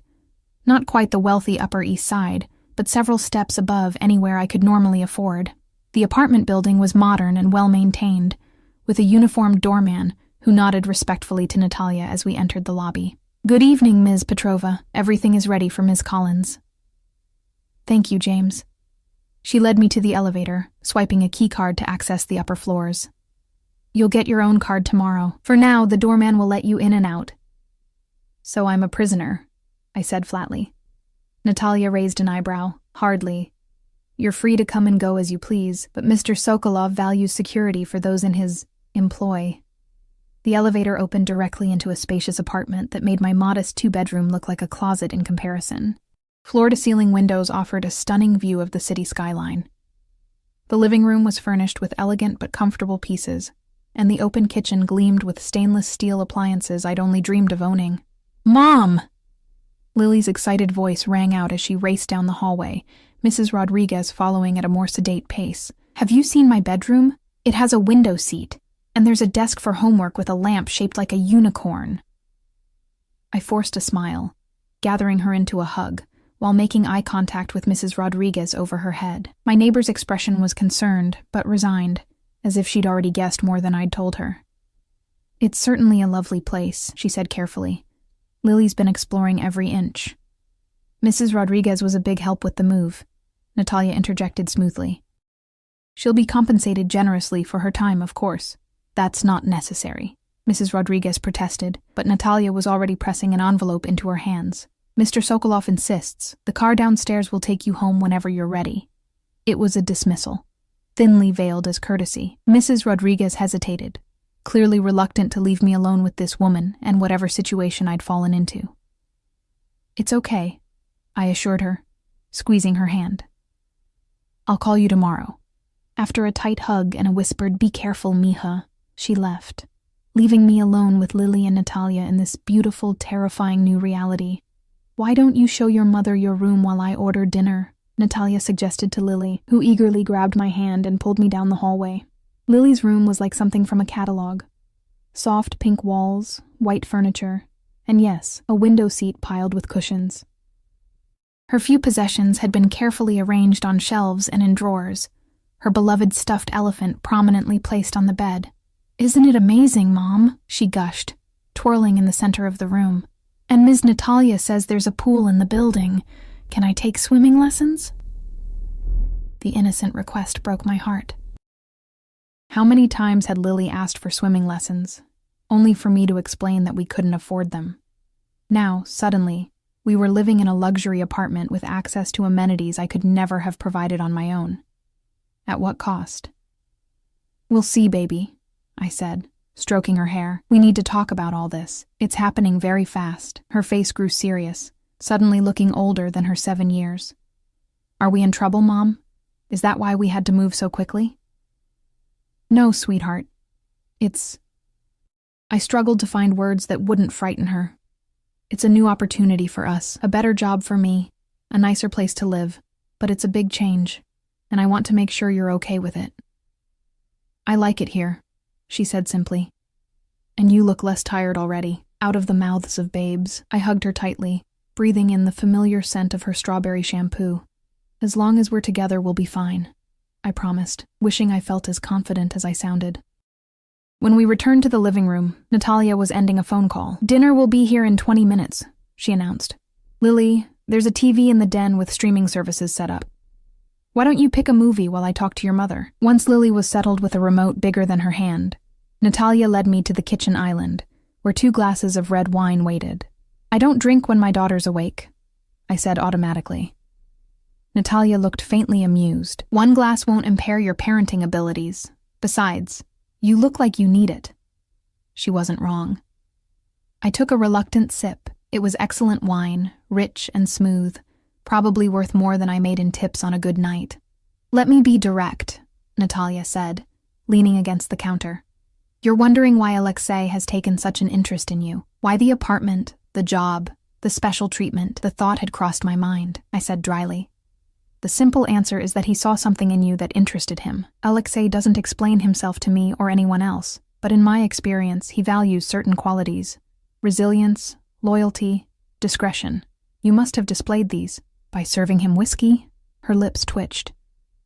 Not quite the wealthy Upper East Side, but several steps above anywhere I could normally afford. The apartment building was modern and well-maintained, with a uniformed doorman who nodded respectfully to Natalia as we entered the lobby. Good evening, Ms. Petrova. Everything is ready for Ms. Collins. Thank you, James. She led me to the elevator, swiping a key card to access the upper floors. You'll get your own card tomorrow. For now, the doorman will let you in and out. So I'm a prisoner, I said flatly. Natalia raised an eyebrow. Hardly. You're free to come and go as you please, but Mr. Sokolov values security for those in his employ. The elevator opened directly into a spacious apartment that made my modest two-bedroom look like a closet in comparison. Floor-to-ceiling windows offered a stunning view of the city skyline. The living room was furnished with elegant but comfortable pieces, and the open kitchen gleamed with stainless steel appliances I'd only dreamed of owning. Mom! Lily's excited voice rang out as she raced down the hallway, Mrs. Rodriguez following at a more sedate pace. Have you seen my bedroom? It has a window seat, and there's a desk for homework with a lamp shaped like a unicorn. I forced a smile, gathering her into a hug, while making eye contact with Mrs. Rodriguez over her head. My neighbor's expression was concerned, but resigned, as if she'd already guessed more than I'd told her. It's certainly a lovely place, she said carefully. Lily's been exploring every inch. Mrs. Rodriguez was a big help with the move, Natalia interjected smoothly. She'll be compensated generously for her time, of course. That's not necessary, Mrs. Rodriguez protested, but Natalia was already pressing an envelope into her hands. Mr. Sokolov insists. The car downstairs will take you home whenever you're ready. It was a dismissal, thinly veiled as courtesy. Mrs. Rodriguez hesitated, clearly reluctant to leave me alone with this woman and whatever situation I'd fallen into. It's okay, I assured her, squeezing her hand. I'll call you tomorrow. After a tight hug and a whispered, "Be careful, mija," she left, leaving me alone with Lily and Natalia in this beautiful, terrifying new reality. "Why don't you show your mother your room while I order dinner?" Natalia suggested to Lily, who eagerly grabbed my hand and pulled me down the hallway. Lily's room was like something from a catalog. Soft pink walls, white furniture, and yes, a window seat piled with cushions. Her few possessions had been carefully arranged on shelves and in drawers, her beloved stuffed elephant prominently placed on the bed. "Isn't it amazing, Mom?" she gushed, twirling in the center of the room. "And Ms. Natalia says there's a pool in the building. Can I take swimming lessons?" The innocent request broke my heart. How many times had Lily asked for swimming lessons, only for me to explain that we couldn't afford them? Now, suddenly, we were living in a luxury apartment with access to amenities I could never have provided on my own. At what cost? "We'll see, baby," I said, stroking her hair. "We need to talk about all this. It's happening very fast." Her face grew serious, suddenly looking older than her 7 years. "Are we in trouble, Mom? Is that why we had to move so quickly?" "No, sweetheart. I struggled to find words that wouldn't frighten her. "It's a new opportunity for us, a better job for me, a nicer place to live, but it's a big change, and I want to make sure you're okay with it." "I like it here," she said simply. "And you look less tired already, out of the mouths of babes." I hugged her tightly, breathing in the familiar scent of her strawberry shampoo. "As long as we're together, we'll be fine," I promised, wishing I felt as confident as I sounded. When we returned to the living room, Natalia was ending a phone call. "Dinner will be here in 20 minutes, she announced. "Lily, there's a TV in the den with streaming services set up. Why don't you pick a movie while I talk to your mother?" Once Lily was settled with a remote bigger than her hand, Natalia led me to the kitchen island, where 2 glasses of red wine waited. "I don't drink when my daughter's awake," I said automatically. Natalia looked faintly amused. "1 glass won't impair your parenting abilities. Besides, you look like you need it." She wasn't wrong. I took a reluctant sip. It was excellent wine, rich and smooth, probably worth more than I made in tips on a good night. "Let me be direct," Natalia said, leaning against the counter. "You're wondering why Alexei has taken such an interest in you. Why the apartment, the job, the special treatment." The thought had crossed my mind, I said dryly. "The simple answer is that he saw something in you that interested him. Alexei doesn't explain himself to me or anyone else, but in my experience, he values certain qualities: resilience, loyalty, discretion. You must have displayed these. By serving him whiskey?" Her lips twitched.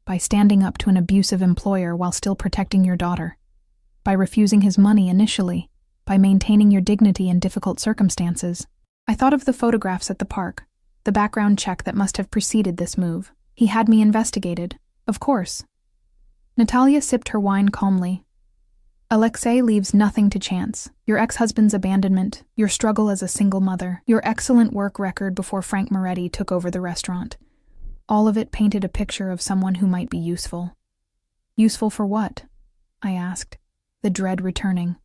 "By standing up to an abusive employer while still protecting your daughter. By refusing his money initially. By maintaining your dignity in difficult circumstances." I thought of the photographs at the park, the background check that must have preceded this move. He had me investigated, of course. Natalia sipped her wine calmly. "Alexei leaves nothing to chance. Your ex-husband's abandonment, your struggle as a single mother, your excellent work record before Frank Moretti took over the restaurant. All of it painted a picture of someone who might be useful." "Useful for what?" I asked, the dread returning.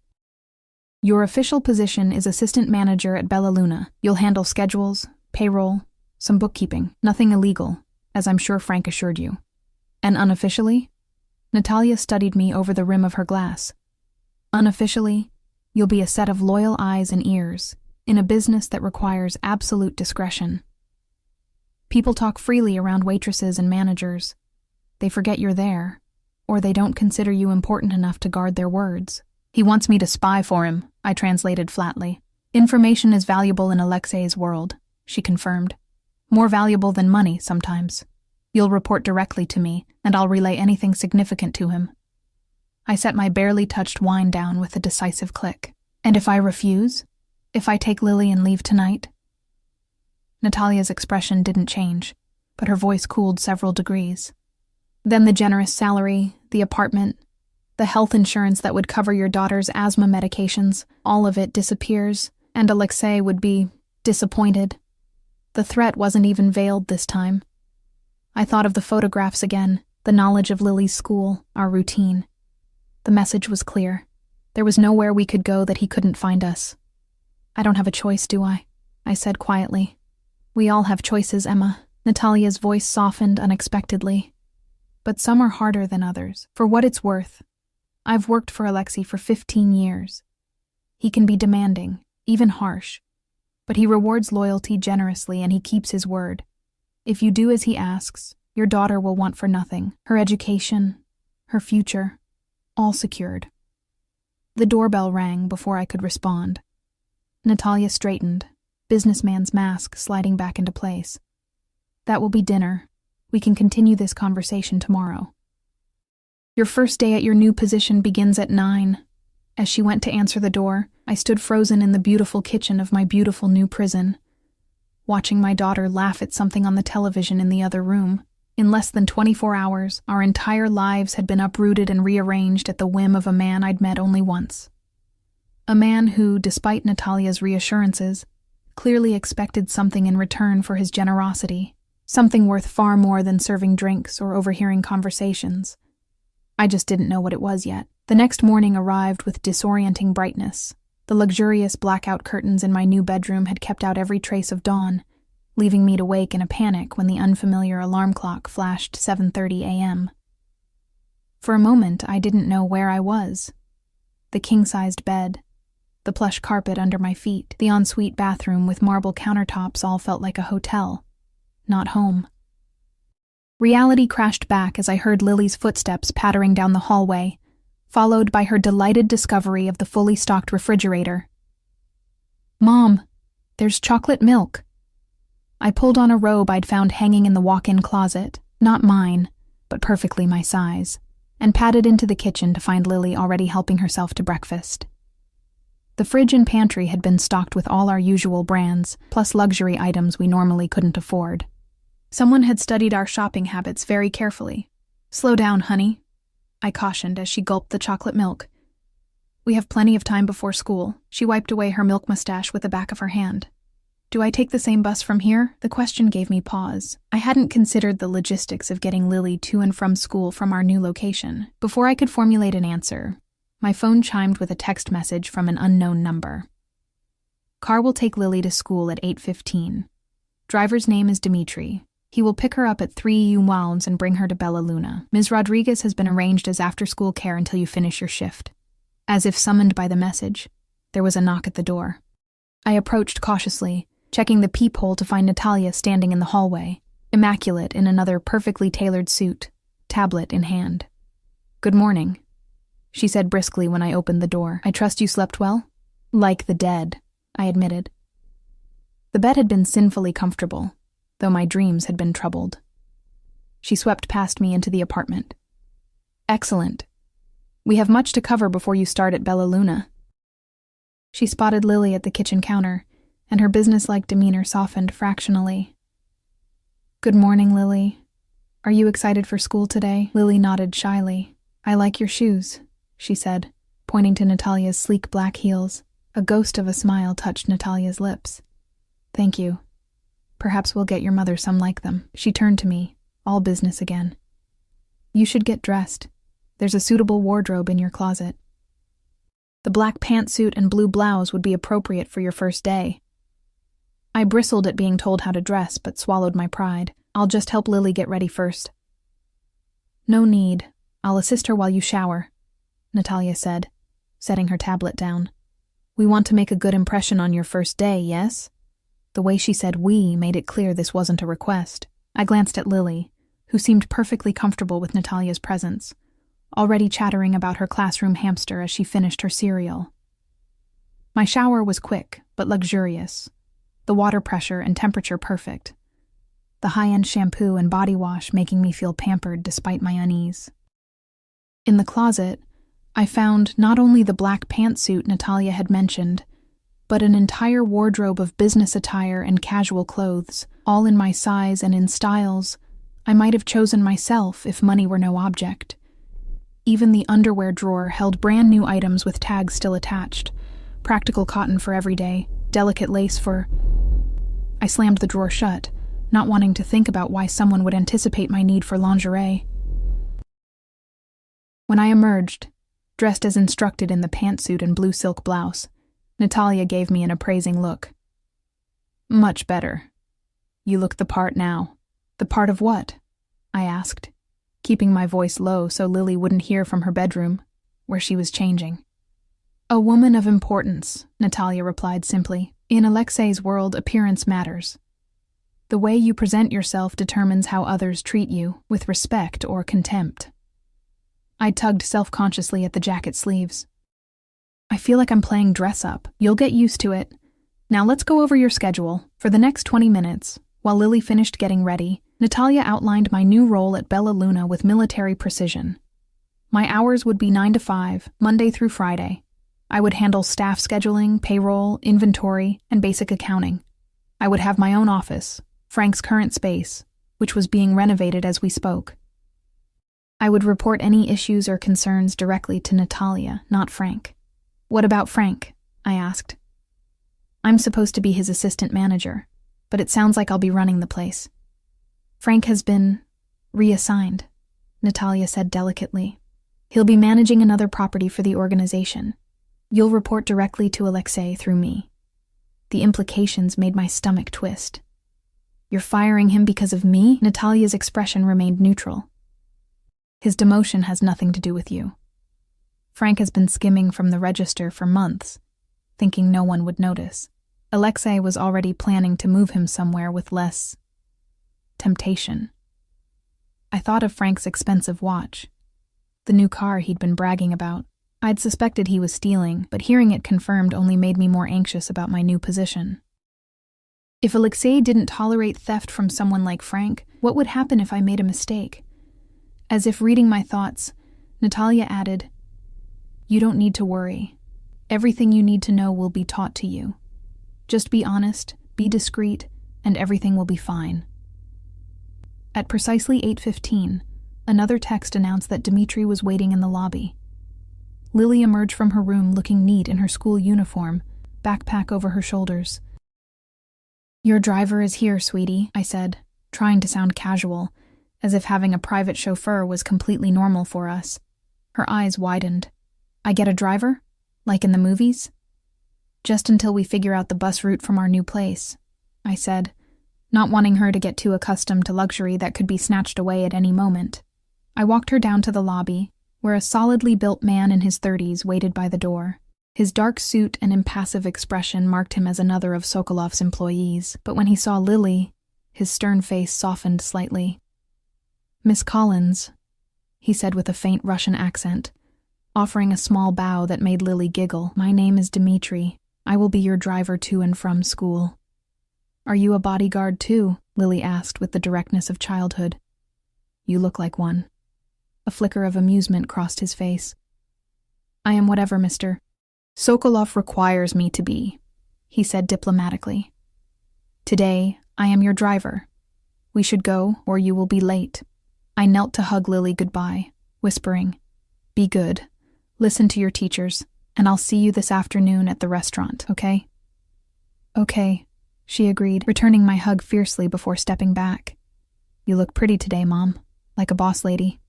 "Your official position is assistant manager at Bella Luna. You'll handle schedules, payroll, some bookkeeping. Nothing illegal, as I'm sure Frank assured you. And unofficially?" Natalia studied me over the rim of her glass. "Unofficially, you'll be a set of loyal eyes and ears, in a business that requires absolute discretion. People talk freely around waitresses and managers. They forget you're there, or they don't consider you important enough to guard their words." "He wants me to spy for him," I translated flatly. "Information is valuable in Alexei's world," she confirmed. "More valuable than money, sometimes. You'll report directly to me, and I'll relay anything significant to him." I set my barely touched wine down with a decisive click. "And if I refuse? If I take Lily and leave tonight?" Natalia's expression didn't change, but her voice cooled several degrees. "Then the generous salary, the apartment, the health insurance that would cover your daughter's asthma medications, all of it disappears, and Alexei would be disappointed." The threat wasn't even veiled this time. I thought of the photographs again, the knowledge of Lily's school, our routine. The message was clear. There was nowhere we could go that he couldn't find us. "I don't have a choice, do I?" I said quietly. We all have choices, Emma. Natalia's voice softened unexpectedly. But some are harder than others. For what it's worth, I've worked for Alexei for 15 years. He can be demanding, even harsh, but he rewards loyalty generously and he keeps his word. If you do as he asks, your daughter will want for nothing. Her education, her future, all secured. The doorbell rang before I could respond. Natalia straightened, businessman's mask sliding back into place. That will be dinner. We can continue this conversation tomorrow. Your first day at your new position begins at 9. As she went to answer the door, I stood frozen in the beautiful kitchen of my beautiful new prison, watching my daughter laugh at something on the television in the other room. In less than 24 hours, our entire lives had been uprooted and rearranged at the whim of a man I'd met only once. A man who, despite Natalia's reassurances, clearly expected something in return for his generosity, something worth far more than serving drinks or overhearing conversations. I just didn't know what it was yet. The next morning arrived with disorienting brightness. The luxurious blackout curtains in my new bedroom had kept out every trace of dawn, leaving me to wake in a panic when the unfamiliar alarm clock flashed 7:30 a.m. For a moment, I didn't know where I was. The king-sized bed, the plush carpet under my feet, the ensuite bathroom with marble countertops all felt like a hotel, not home. Reality crashed back as I heard Lily's footsteps pattering down the hallway, followed by her delighted discovery of the fully stocked refrigerator. "Mom, there's chocolate milk." I pulled on a robe I'd found hanging in the walk-in closet, not mine, but perfectly my size, and padded into the kitchen to find Lily already helping herself to breakfast. The fridge and pantry had been stocked with all our usual brands, plus luxury items we normally couldn't afford. Someone had studied our shopping habits very carefully. "Slow down, honey," I cautioned as she gulped the chocolate milk. "We have plenty of time before school." She wiped away her milk mustache with the back of her hand. "Do I take the same bus from here?" The question gave me pause. I hadn't considered the logistics of getting Lily to and from school from our new location. Before I could formulate an answer, my phone chimed with a text message from an unknown number. "Car will take Lily to school at 8:15. Driver's name is Dimitri. He will pick her up at 3 Uwalms and bring her to Bella Luna. Ms. Rodriguez has been arranged as after-school care until you finish your shift." As if summoned by the message, there was a knock at the door. I approached cautiously, checking the peephole to find Natalia standing in the hallway, immaculate in another perfectly tailored suit, tablet in hand. "Good morning," she said briskly when I opened the door. "I trust you slept well?" "Like the dead," I admitted. The bed had been sinfully comfortable, though my dreams had been troubled. She swept past me into the apartment. "Excellent. We have much to cover before you start at Bella Luna." She spotted Lily at the kitchen counter, and her businesslike demeanor softened fractionally. "Good morning, Lily. Are you excited for school today?" Lily nodded shyly. "I like your shoes," she said, pointing to Natalia's sleek black heels. A ghost of a smile touched Natalia's lips. "Thank you. Perhaps we'll get your mother some like them." She turned to me, all business again. "You should get dressed. There's a suitable wardrobe in your closet. The black pantsuit and blue blouse would be appropriate for your first day." I bristled at being told how to dress, but swallowed my pride. "I'll just help Lily get ready first." "No need. I'll assist her while you shower," Natalia said, setting her tablet down. "We want to make a good impression on your first day, yes?" The way she said "we" made it clear this wasn't a request. I glanced at Lily, who seemed perfectly comfortable with Natalia's presence, already chattering about her classroom hamster as she finished her cereal. My shower was quick, but luxurious, the water pressure and temperature perfect, the high-end shampoo and body wash making me feel pampered despite my unease. In the closet, I found not only the black pantsuit Natalia had mentioned, but an entire wardrobe of business attire and casual clothes, all in my size and in styles I might have chosen myself if money were no object. Even the underwear drawer held brand new items with tags still attached, practical cotton for every day, delicate lace for... I slammed the drawer shut, not wanting to think about why someone would anticipate my need for lingerie. When I emerged, dressed as instructed in the pantsuit and blue silk blouse, Natalia gave me an appraising look. "Much better. You look the part now. The part of what? I asked, keeping my voice low so Lily wouldn't hear from her bedroom, where she was changing. A woman of importance, Natalia replied simply. In Alexei's world, appearance matters. The way you present yourself determines how others treat you, with respect or contempt. I tugged self-consciously at the jacket sleeves. I feel like I'm playing dress-up. You'll get used to it. Now let's go over your schedule. For the next 20 minutes, while Lily finished getting ready, Natalia outlined my new role at Bella Luna with military precision. My hours would be 9 to 5, Monday through Friday. I would handle staff scheduling, payroll, inventory, and basic accounting. I would have my own office, Frank's current space, which was being renovated as we spoke. I would report any issues or concerns directly to Natalia, not Frank. What about Frank? I asked. I'm supposed to be his assistant manager, but it sounds like I'll be running the place. Frank has been reassigned, Natalia said delicately. He'll be managing another property for the organization. You'll report directly to Alexei through me. The implications made my stomach twist. You're firing him because of me? Natalia's expression remained neutral. His demotion has nothing to do with you. Frank has been skimming from the register for months, thinking no one would notice. Alexei was already planning to move him somewhere with less temptation. I thought of Frank's expensive watch, the new car he'd been bragging about. I'd suspected he was stealing, but hearing it confirmed only made me more anxious about my new position. If Alexei didn't tolerate theft from someone like Frank, what would happen if I made a mistake? As if reading my thoughts, Natalia added, You don't need to worry. Everything you need to know will be taught to you. Just be honest, be discreet, and everything will be fine. At precisely 8:15, another text announced that Dmitri was waiting in the lobby. Lily emerged from her room looking neat in her school uniform, backpack over her shoulders. Your driver is here, sweetie, I said, trying to sound casual, as if having a private chauffeur was completely normal for us. Her eyes widened. I get a driver? Like in the movies? Just until we figure out the bus route from our new place, I said, not wanting her to get too accustomed to luxury that could be snatched away at any moment. I walked her down to the lobby, where a solidly built man in his 30s waited by the door. His dark suit and impassive expression marked him as another of Sokolov's employees, but when he saw Lily, his stern face softened slightly. Miss Collins, he said with a faint Russian accent, offering a small bow that made Lily giggle. My name is Dmitri. I will be your driver to and from school. Are you a bodyguard too? Lily asked with the directness of childhood. You look like one. A flicker of amusement crossed his face. I am whatever, Mr. Sokolov requires me to be, he said diplomatically. Today, I am your driver. We should go, or you will be late. I knelt to hug Lily goodbye, whispering, Be good. Listen to your teachers, and I'll see you this afternoon at the restaurant, okay? Okay, she agreed, returning my hug fiercely before stepping back. You look pretty today, Mom, like a boss lady.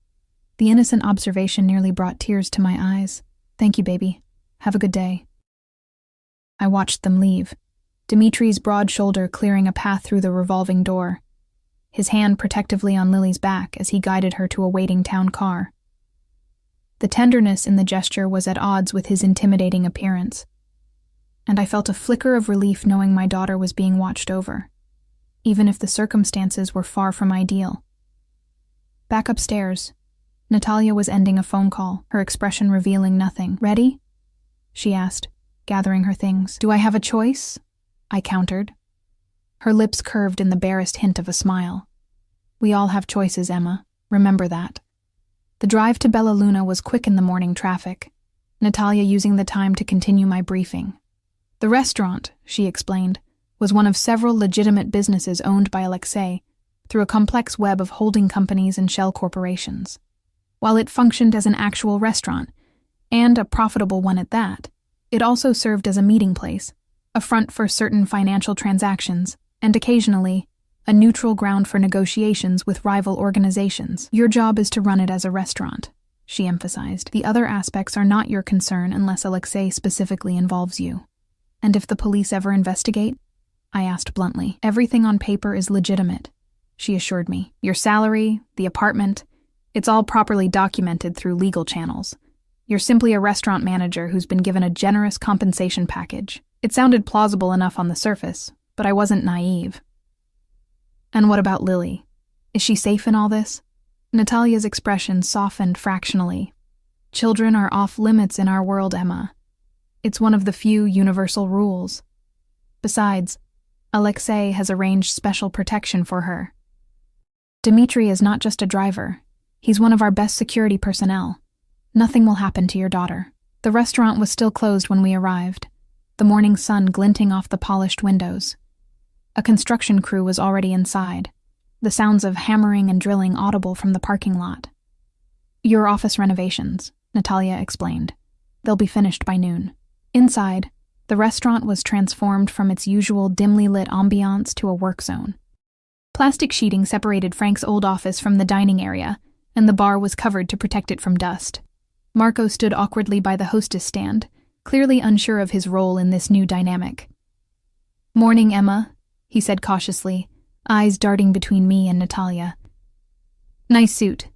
The innocent observation nearly brought tears to my eyes. Thank you, baby. Have a good day. I watched them leave, Dimitri's broad shoulder clearing a path through the revolving door, his hand protectively on Lily's back as he guided her to a waiting town car. The tenderness in the gesture was at odds with his intimidating appearance, and I felt a flicker of relief knowing my daughter was being watched over, even if the circumstances were far from ideal. Back upstairs, Natalia was ending a phone call, her expression revealing nothing. Ready? She asked, gathering her things. Do I have a choice? I countered. Her lips curved in the barest hint of a smile. We all have choices, Emma. Remember that. The drive to Bella Luna was quick in the morning traffic, Natalia using the time to continue my briefing. The restaurant, she explained, was one of several legitimate businesses owned by Alexei through a complex web of holding companies and shell corporations. While it functioned as an actual restaurant, and a profitable one at that, it also served as a meeting place, a front for certain financial transactions, and occasionally, a neutral ground for negotiations with rival organizations. Your job is to run it as a restaurant, she emphasized. The other aspects are not your concern unless Alexei specifically involves you. And if the police ever investigate, I asked bluntly. Everything on paper is legitimate, she assured me. Your salary, the apartment, it's all properly documented through legal channels. You're simply a restaurant manager who's been given a generous compensation package. It sounded plausible enough on the surface, but I wasn't naive. And what about Lily? Is she safe in all this? Natalia's expression softened fractionally. Children are off limits in our world, Emma. It's one of the few universal rules. Besides, Alexei has arranged special protection for her. Dmitri is not just a driver. He's one of our best security personnel. Nothing will happen to your daughter. The restaurant was still closed when we arrived, the morning sun glinting off the polished windows. A construction crew was already inside, the sounds of hammering and drilling audible from the parking lot. Your office renovations, Natalia explained. They'll be finished by noon. Inside, the restaurant was transformed from its usual dimly lit ambiance to a work zone. Plastic sheeting separated Frank's old office from the dining area, and the bar was covered to protect it from dust. Marco stood awkwardly by the hostess stand, clearly unsure of his role in this new dynamic. "Morning, Emma," he said cautiously, eyes darting between me and Natalia. "Nice suit."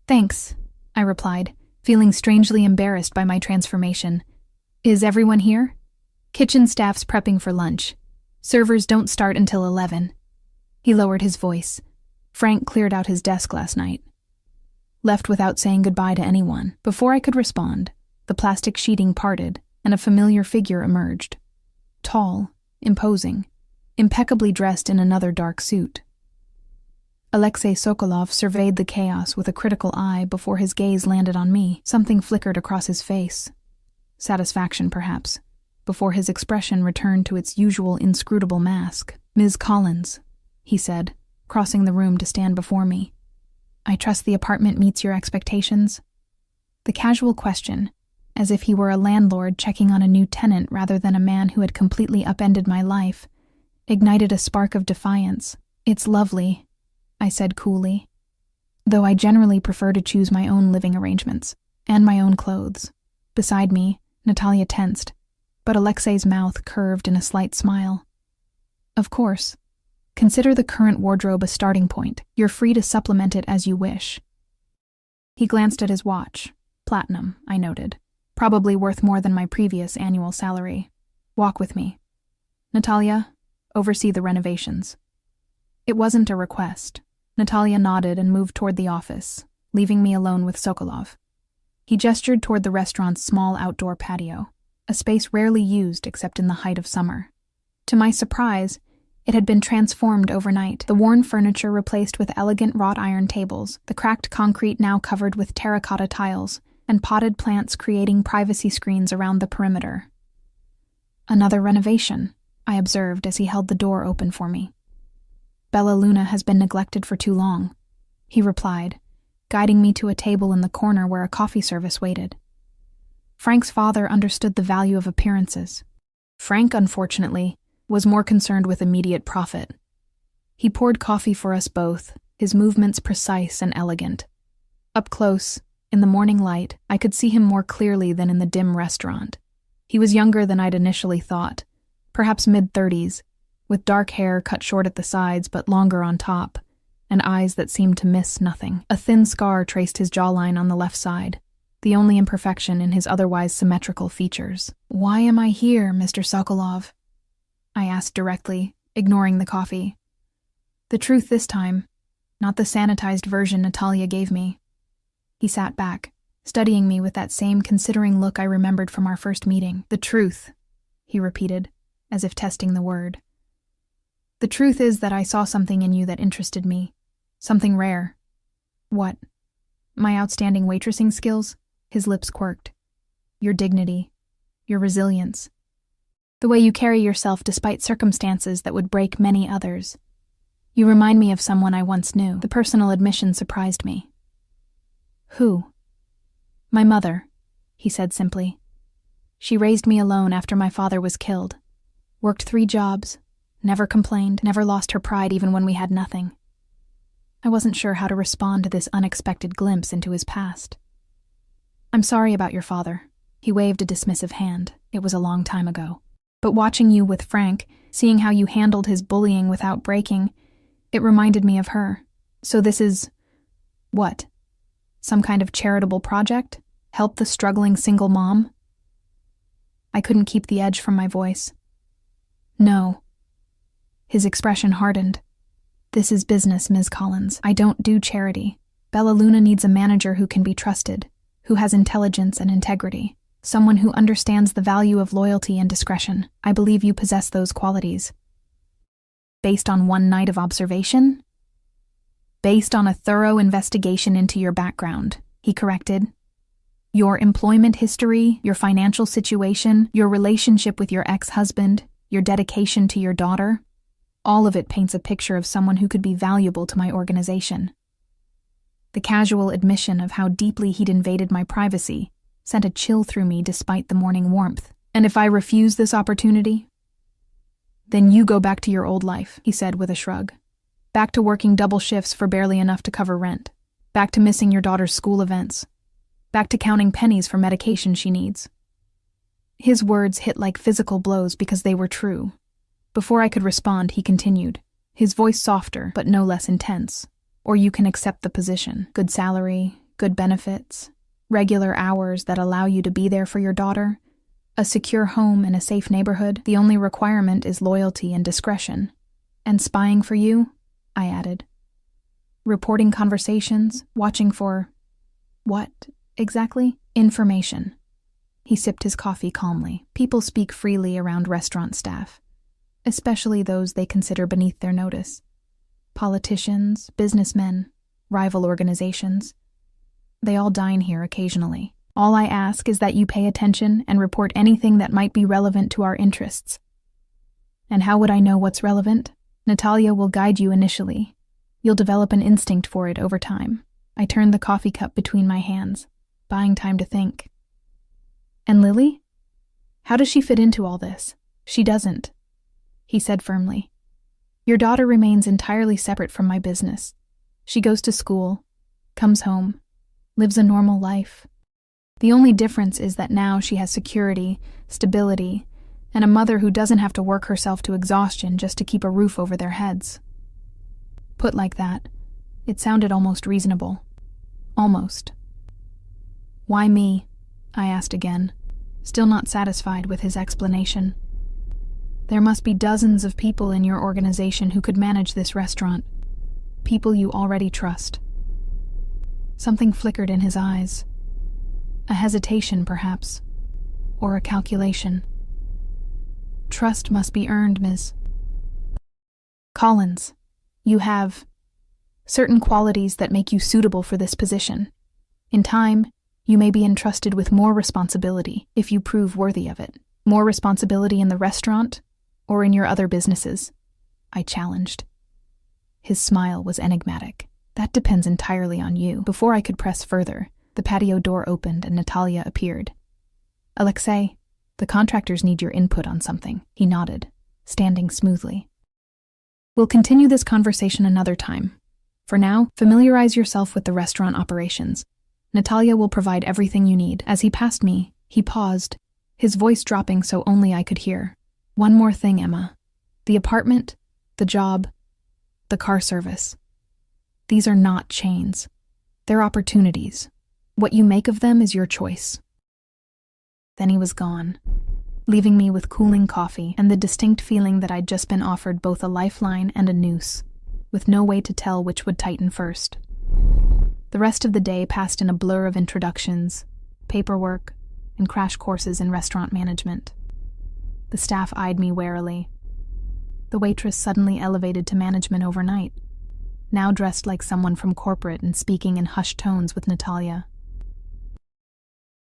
"Thanks," I replied, feeling strangely embarrassed by my transformation. "Is everyone here?" "Kitchen staff's prepping for lunch. Servers don't start until 11. He lowered his voice. Frank cleared out his desk last night. Left without saying goodbye to anyone. Before I could respond, the plastic sheeting parted and a familiar figure emerged. Tall, imposing, impeccably dressed in another dark suit. Alexei Sokolov surveyed the chaos with a critical eye before his gaze landed on me. Something flickered across his face. Satisfaction, perhaps, before his expression returned to its usual inscrutable mask. "Ms. Collins," he said, crossing the room to stand before me. "I trust the apartment meets your expectations?" The casual question, as if he were a landlord checking on a new tenant rather than a man who had completely upended my life, ignited a spark of defiance. "It's lovely," I said coolly, "though I generally prefer to choose my own living arrangements, and my own clothes." Beside me, Natalia tensed, but Alexei's mouth curved in a slight smile. "Of course. Consider the current wardrobe a starting point. You're free to supplement it as you wish." He glanced at his watch. Platinum, I noted. Probably worth more than my previous annual salary. "Walk with me. Natalia, oversee the renovations." It wasn't a request. Natalia nodded and moved toward the office, leaving me alone with Sokolov. He gestured toward the restaurant's small outdoor patio, a space rarely used except in the height of summer. To my surprise, it had been transformed overnight, the worn furniture replaced with elegant wrought iron tables, the cracked concrete now covered with terracotta tiles, and potted plants creating privacy screens around the perimeter. "Another renovation," I observed as he held the door open for me. "Bella Luna has been neglected for too long," he replied, guiding me to a table in the corner where a coffee service waited. Frank's father understood the value of appearances. Frank, unfortunately, was more concerned with immediate profit. He poured coffee for us both, his movements precise and elegant. Up close, in the morning light, I could see him more clearly than in the dim restaurant. He was younger than I'd initially thought, perhaps mid-30s, with dark hair cut short at the sides but longer on top, and eyes that seemed to miss nothing. A thin scar traced his jawline on the left side, the only imperfection in his otherwise symmetrical features. "Why am I here, Mr. Sokolov?" I asked directly, ignoring the coffee. The truth this time, not the sanitized version Natalia gave me. He sat back, studying me with that same considering look I remembered from our first meeting. "The truth," he repeated, as if testing the word. "The truth is that I saw something in you that interested me. Something rare." "What?" "My outstanding waitressing skills?" His lips quirked. "Your dignity. Your resilience. The way you carry yourself despite circumstances that would break many others. You remind me of someone I once knew." The personal admission surprised me. "Who?" "My mother," he said simply. "She raised me alone after my father was killed. Worked 3 jobs, never complained, never lost her pride even when we had nothing." I wasn't sure how to respond to this unexpected glimpse into his past. "I'm sorry about your father." He waved a dismissive hand. "It was a long time ago." But watching you with Frank, seeing how you handled his bullying without breaking, it reminded me of her. So this is… what? Some kind of charitable project? Help the struggling single mom? I couldn't keep the edge from my voice. No. His expression hardened. This is business, Ms. Collins. I don't do charity. Bella Luna needs a manager who can be trusted, who has intelligence and integrity, someone who understands the value of loyalty and discretion. I believe you possess those qualities. Based on one night of observation? Based on a thorough investigation into your background, he corrected. Your employment history, your financial situation, your relationship with your ex-husband, your dedication to your daughter, all of it paints a picture of someone who could be valuable to my organization. The casual admission of how deeply he'd invaded my privacy sent a chill through me despite the morning warmth. And if I refuse this opportunity? Then you go back to your old life, he said with a shrug. Back to working double shifts for barely enough to cover rent. Back to missing your daughter's school events. Back to counting pennies for medication she needs. His words hit like physical blows because they were true. Before I could respond, he continued, his voice softer but no less intense. Or you can accept the position. Good salary, good benefits, regular hours that allow you to be there for your daughter, a secure home in a safe neighborhood. The only requirement is loyalty and discretion. And spying for you, I added. Reporting conversations, watching for… what, exactly? Information. He sipped his coffee calmly. People speak freely around restaurant staff, especially those they consider beneath their notice. Politicians, businessmen, rival organizations. They all dine here occasionally. All I ask is that you pay attention and report anything that might be relevant to our interests. And how would I know what's relevant? Natalia will guide you initially. You'll develop an instinct for it over time. I turned the coffee cup between my hands, buying time to think. And Lily? How does she fit into all this? She doesn't, he said firmly. Your daughter remains entirely separate from my business. She goes to school, comes home, lives a normal life. The only difference is that now she has security, stability, and a mother who doesn't have to work herself to exhaustion just to keep a roof over their heads. Put like that, it sounded almost reasonable. Almost. Why me? I asked again, still not satisfied with his explanation. There must be dozens of people in your organization who could manage this restaurant. People you already trust. Something flickered in his eyes. A hesitation, perhaps. Or a calculation. Trust must be earned, Ms. Collins. You have certain qualities that make you suitable for this position. In time, you may be entrusted with more responsibility if you prove worthy of it. More responsibility in the restaurant or in your other businesses, I challenged. His smile was enigmatic. That depends entirely on you. Before I could press further, the patio door opened and Natalia appeared. Alexei, the contractors need your input on something, he nodded, standing smoothly. We'll continue this conversation another time. For now, familiarize yourself with the restaurant operations. Natalia will provide everything you need. As he passed me, he paused, his voice dropping so only I could hear. One more thing, Emma. The apartment, the job, the car service. These are not chains. They're opportunities. What you make of them is your choice. Then he was gone, leaving me with cooling coffee and the distinct feeling that I'd just been offered both a lifeline and a noose, with no way to tell which would tighten first. The rest of the day passed in a blur of introductions, paperwork, and crash courses in restaurant management. The staff eyed me warily. The waitress suddenly elevated to management overnight, now dressed like someone from corporate and speaking in hushed tones with Natalia.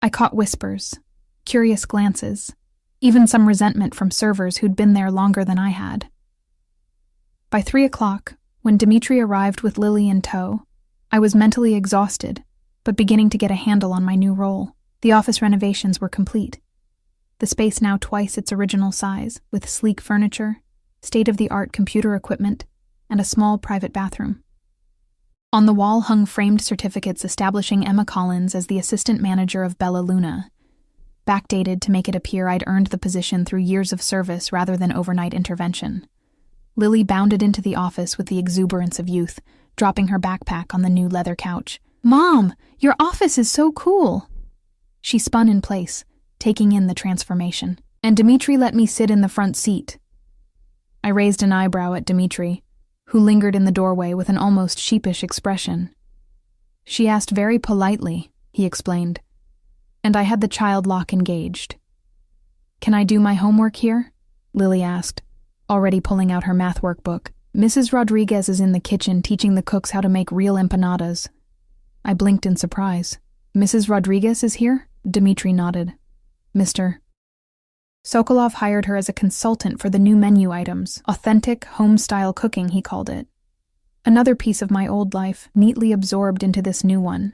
I caught whispers, curious glances, even some resentment from servers who'd been there longer than I had. By 3 o'clock, when Dimitri arrived with Lily in tow, I was mentally exhausted, but beginning to get a handle on my new role. The office renovations were complete. The space now twice its original size, with sleek furniture, state-of-the-art computer equipment, and a small private bathroom. On the wall hung framed certificates establishing Emma Collins as the assistant manager of Bella Luna. backdated to make it appear I'd earned the position through years of service rather than overnight intervention. Lily bounded into the office with the exuberance of youth, dropping her backpack on the new leather couch. "Mom, your office is so cool!" She spun in place, taking in the transformation. "And Dimitri let me sit in the front seat." I raised an eyebrow at Dimitri, who lingered in the doorway with an almost sheepish expression. "She asked very politely," he explained, "and I had the child lock engaged." "Can I do my homework here?" Lily asked, already pulling out her math workbook. "Mrs. Rodriguez is in the kitchen teaching the cooks how to make real empanadas." I blinked in surprise. "Mrs. Rodriguez is here?" Dimitri nodded. "Mr. Sokolov hired her as a consultant for the new menu items, authentic, home-style cooking, he called it. Another piece of my old life, neatly absorbed into this new one.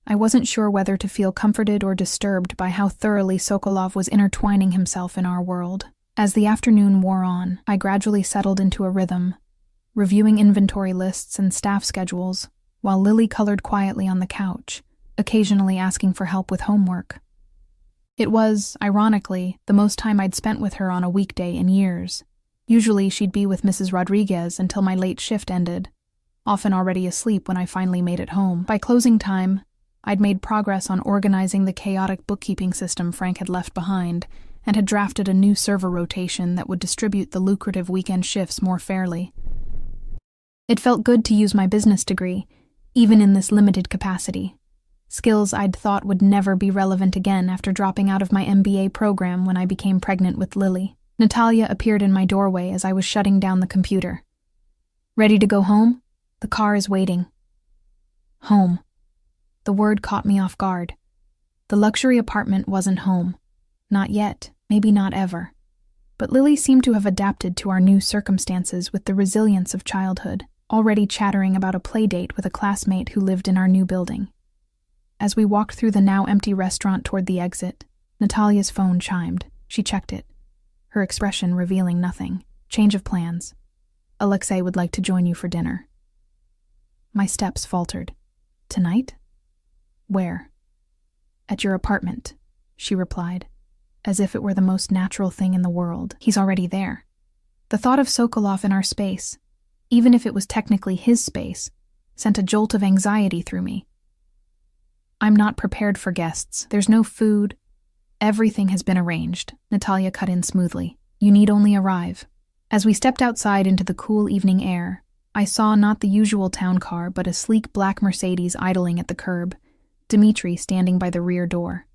I wasn't sure whether to feel comforted or disturbed by how thoroughly Sokolov was intertwining himself in our world. As the afternoon wore on, I gradually settled into a rhythm, reviewing inventory lists and staff schedules, while Lily colored quietly on the couch, occasionally asking for help with homework. It was, ironically, the most time I'd spent with her on a weekday in years. Usually she'd be with Mrs. Rodriguez until my late shift ended, often already asleep when I finally made it home. By closing time, I'd made progress on organizing the chaotic bookkeeping system Frank had left behind, and had drafted a new server rotation that would distribute the lucrative weekend shifts more fairly. It felt good to use my business degree, even in this limited capacity. Skills I'd thought would never be relevant again after dropping out of my MBA program when I became pregnant with Lily. Natalia appeared in my doorway as I was shutting down the computer. "Ready to go home? The car is waiting." Home. The word caught me off guard. The luxury apartment wasn't home. Not yet, maybe not ever. But Lily seemed to have adapted to our new circumstances with the resilience of childhood, already chattering about a play date with a classmate who lived in our new building. As we walked through the now empty restaurant toward the exit, Natalia's phone chimed. She checked it, her expression revealing nothing. "Change of plans. Alexei would like to join you for dinner." My steps faltered. "Tonight? Where?" "At your apartment," she replied, as if it were the most natural thing in the world. "He's already there." The thought of Sokolov in our space, even if it was technically his space, sent a jolt of anxiety through me. "I'm not prepared for guests. There's no food." "Everything has been arranged," Natalia cut in smoothly. "You need only arrive." As we stepped outside into the cool evening air, I saw not the usual town car but a sleek black Mercedes idling at the curb, Dimitri standing by the rear door.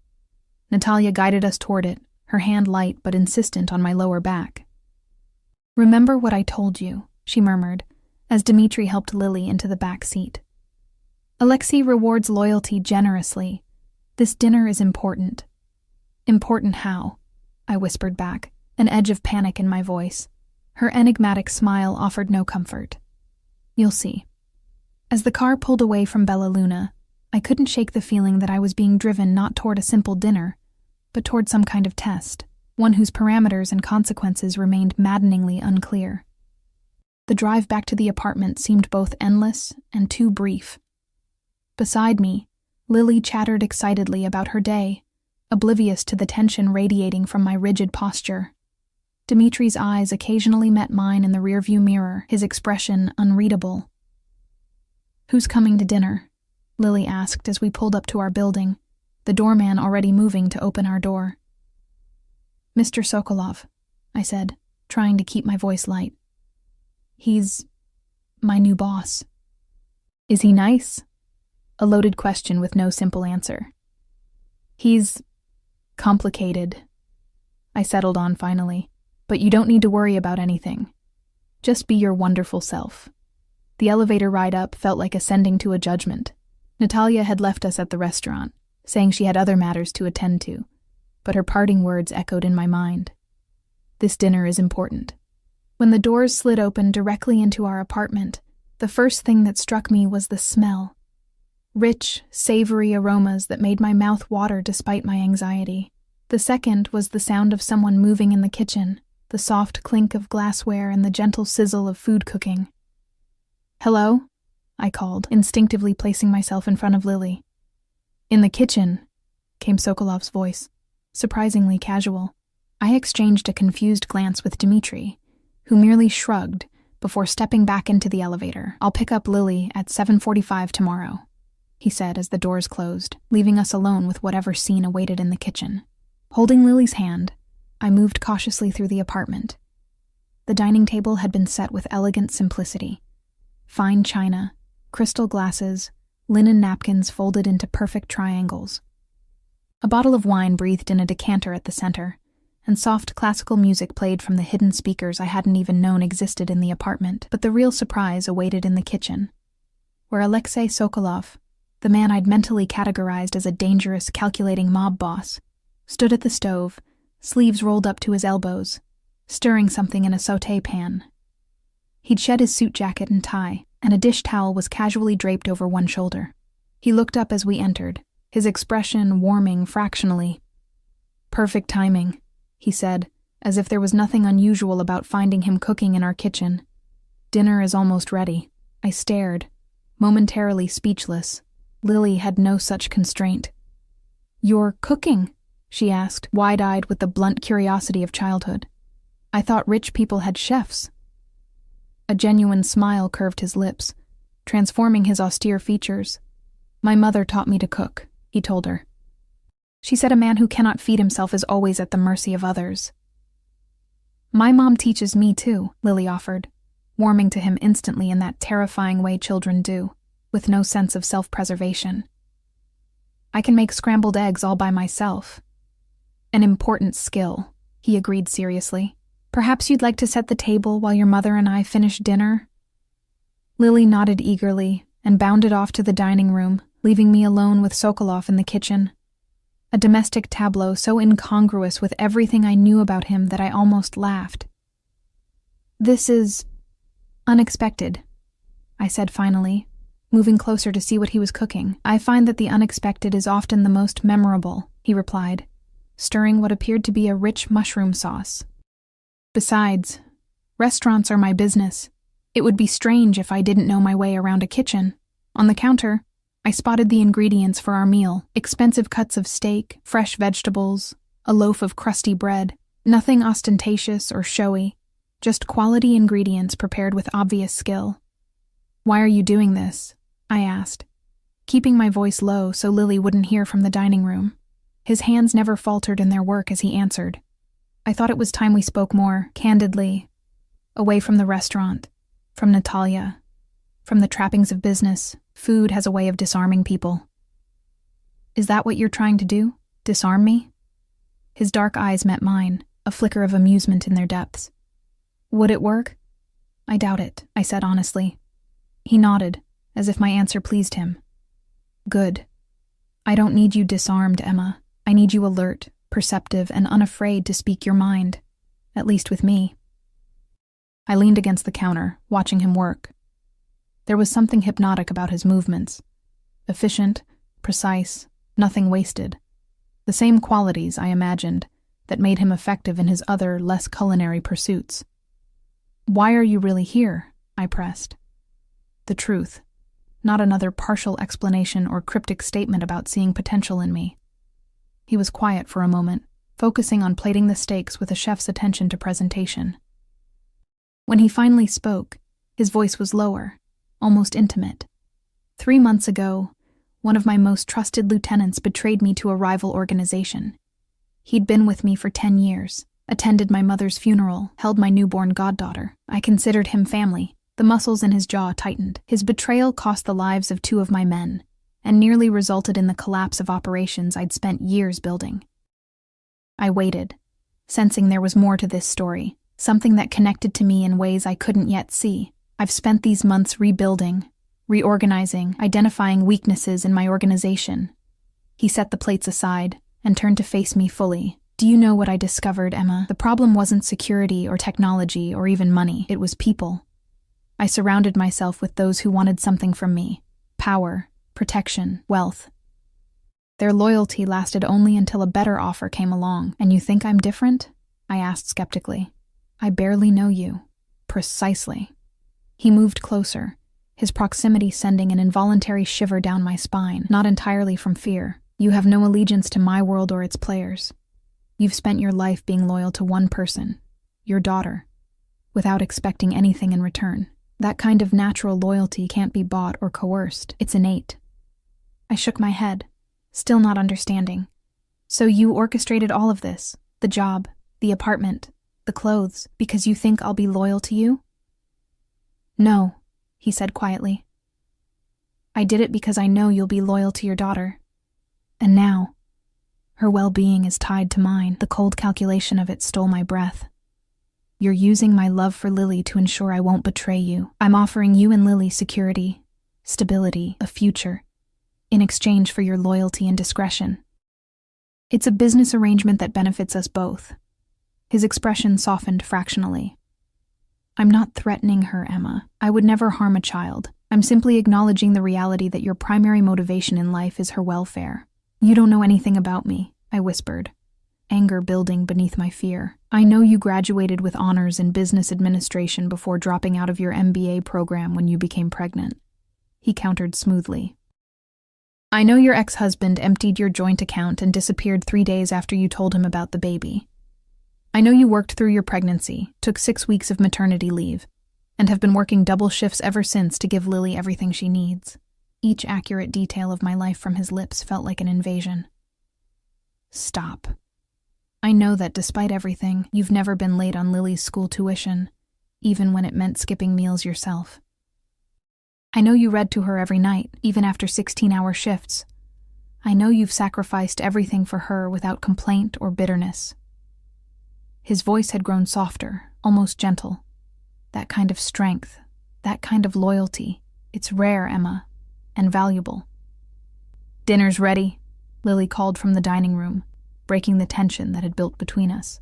Natalia guided us toward it, her hand light but insistent on my lower back. "Remember what I told you," she murmured, as Dimitri helped Lily into the back seat. "Alexei rewards loyalty generously. This dinner is important." "Important how?" I whispered back, an edge of panic in my voice. Her enigmatic smile offered no comfort. "You'll see." As the car pulled away from Bella Luna, I couldn't shake the feeling that I was being driven not toward a simple dinner, but toward some kind of test, one whose parameters and consequences remained maddeningly unclear. The drive back to the apartment seemed both endless and too brief. Beside me, Lily chattered excitedly about her day, oblivious to the tension radiating from my rigid posture. Dimitri's eyes occasionally met mine in the rearview mirror, his expression unreadable. "Who's coming to dinner?" Lily asked as we pulled up to our building, the doorman already moving to open our door. "Mr. Sokolov," I said, trying to keep my voice light. "He's my new boss." "Is he nice?" A loaded question with no simple answer. "He's complicated," I settled on finally, "but you don't need to worry about anything. Just be your wonderful self." The elevator ride up felt like ascending to a judgment. Natalia had left us at the restaurant, saying she had other matters to attend to, but her parting words echoed in my mind. This dinner is important. When the doors slid open directly into our apartment, the first thing that struck me was the smell. Rich, savory aromas that made my mouth water despite my anxiety. The second was the sound of someone moving in the kitchen, the soft clink of glassware and the gentle sizzle of food cooking. "Hello?" I called, instinctively placing myself in front of Lily. "In the kitchen," came Sokolov's voice. surprisingly casual. I exchanged a confused glance with Dmitri, who merely shrugged before stepping back into the elevator. "I'll pick up Lily at 7:45 tomorrow," he said as the doors closed, leaving us alone with whatever scene awaited in the kitchen. Holding Lily's hand, I moved cautiously through the apartment. The dining table had been set with elegant simplicity. Fine china, crystal glasses, linen napkins folded into perfect triangles. A bottle of wine breathed in a decanter at the center, and soft classical music played from the hidden speakers I hadn't even known existed in the apartment. But the real surprise awaited in the kitchen, where Alexei Sokolov, the man I'd mentally categorized as a dangerous, calculating mob boss, stood at the stove, sleeves rolled up to his elbows, stirring something in a sauté pan. He'd shed his suit jacket and tie, and a dish towel was casually draped over one shoulder. He looked up as we entered, his expression warming fractionally. "Perfect timing," he said, as if there was nothing unusual about finding him cooking in our kitchen. "Dinner is almost ready." I stared, momentarily speechless. Lily had no such constraint. "You're cooking?" she asked, wide-eyed with the blunt curiosity of childhood. "I thought rich people had chefs." A genuine smile curved his lips, transforming his austere features. "My mother taught me to cook," he told her. "She said a man who cannot feed himself is always at the mercy of others." "My mom teaches me too," Lily offered, warming to him instantly in that terrifying way children do, with no sense of self-preservation. "I can make scrambled eggs all by myself." "An important skill," he agreed seriously. "Perhaps you'd like to set the table while your mother and I finish dinner?" Lily nodded eagerly and bounded off to the dining room, leaving me alone with Sokolov in the kitchen. A domestic tableau so incongruous with everything I knew about him that I almost laughed. "This is unexpected," I said finally, moving closer to see what he was cooking. "I find that the unexpected is often the most memorable," he replied, stirring what appeared to be a rich mushroom sauce. "Besides, restaurants are my business. It would be strange if I didn't know my way around a kitchen." On the counter, I spotted the ingredients for our meal: expensive cuts of steak, fresh vegetables, a loaf of crusty bread. Nothing ostentatious or showy, just quality ingredients prepared with obvious skill. "Why are you doing this?" I asked, keeping my voice low so Lily wouldn't hear from the dining room. His hands never faltered in their work as he answered. "I thought it was time we spoke more candidly, away from the restaurant, from Natalia, from the trappings of business. Food has a way of disarming people." "Is that what you're trying to do? Disarm me?" His dark eyes met mine, a flicker of amusement in their depths. "Would it work?" "I doubt it," I said honestly. He nodded, as if my answer pleased him. "Good. I don't need you disarmed, Emma. I need you alert, perceptive, and unafraid to speak your mind, at least with me." I leaned against the counter, watching him work. There was something hypnotic about his movements. Efficient, precise, nothing wasted. The same qualities, I imagined, that made him effective in his other, less culinary pursuits. "Why are you really here?" I pressed. The truth, not another partial explanation or cryptic statement about seeing potential in me. He was quiet for a moment, focusing on plating the steaks with a chef's attention to presentation. When he finally spoke, his voice was lower, almost intimate. 3 months ago, one of my most trusted lieutenants betrayed me to a rival organization. He'd been with me for 10 years, attended my mother's funeral, held my newborn goddaughter. I considered him family. The muscles in his jaw tightened. His betrayal cost the lives of 2 of my men, and nearly resulted in the collapse of operations I'd spent years building. I waited, sensing there was more to this story, something that connected to me in ways I couldn't yet see. I've spent these months rebuilding, reorganizing, identifying weaknesses in my organization. He set the plates aside and turned to face me fully. "Do you know what I discovered, Emma? The problem wasn't security or technology or even money. It was people. I surrounded myself with those who wanted something from me: power, protection, wealth. Their loyalty lasted only until a better offer came along." "And you think I'm different?" I asked skeptically. "I barely know you." "Precisely." He moved closer, his proximity sending an involuntary shiver down my spine, not entirely from fear. "You have no allegiance to my world or its players. You've spent your life being loyal to one person, your daughter, without expecting anything in return. That kind of natural loyalty can't be bought or coerced. It's innate. I shook my head, still not understanding. So you orchestrated all of this, the job, the apartment, the clothes, because you think I'll be loyal to you? No, he said quietly. I did it because I know you'll be loyal to your daughter. And now, her well-being is tied to mine. The cold calculation of it stole my breath. You're using my love for Lily to ensure I won't betray you. I'm offering you and Lily security, stability, a future, in exchange for your loyalty and discretion. It's a business arrangement that benefits us both. His expression softened fractionally. I'm not threatening her, Emma. I would never harm a child. I'm simply acknowledging the reality that your primary motivation in life is her welfare. You don't know anything about me, I whispered, anger building beneath my fear. I know you graduated with honors in business administration before dropping out of your MBA program when you became pregnant. He countered smoothly. I know your ex-husband emptied your joint account and disappeared 3 days after you told him about the baby. I know you worked through your pregnancy, took 6 weeks of maternity leave, and have been working double shifts ever since to give Lily everything she needs. Each accurate detail of my life from his lips felt like an invasion. Stop. I know that despite everything, you've never been late on Lily's school tuition, even when it meant skipping meals yourself. I know you read to her every night, even after 16-hour shifts. I know you've sacrificed everything for her without complaint or bitterness. His voice had grown softer, almost gentle. That kind of strength, that kind of loyalty, it's rare, Emma, and valuable. Dinner's ready, Lily called from the dining room, breaking the tension that had built between us.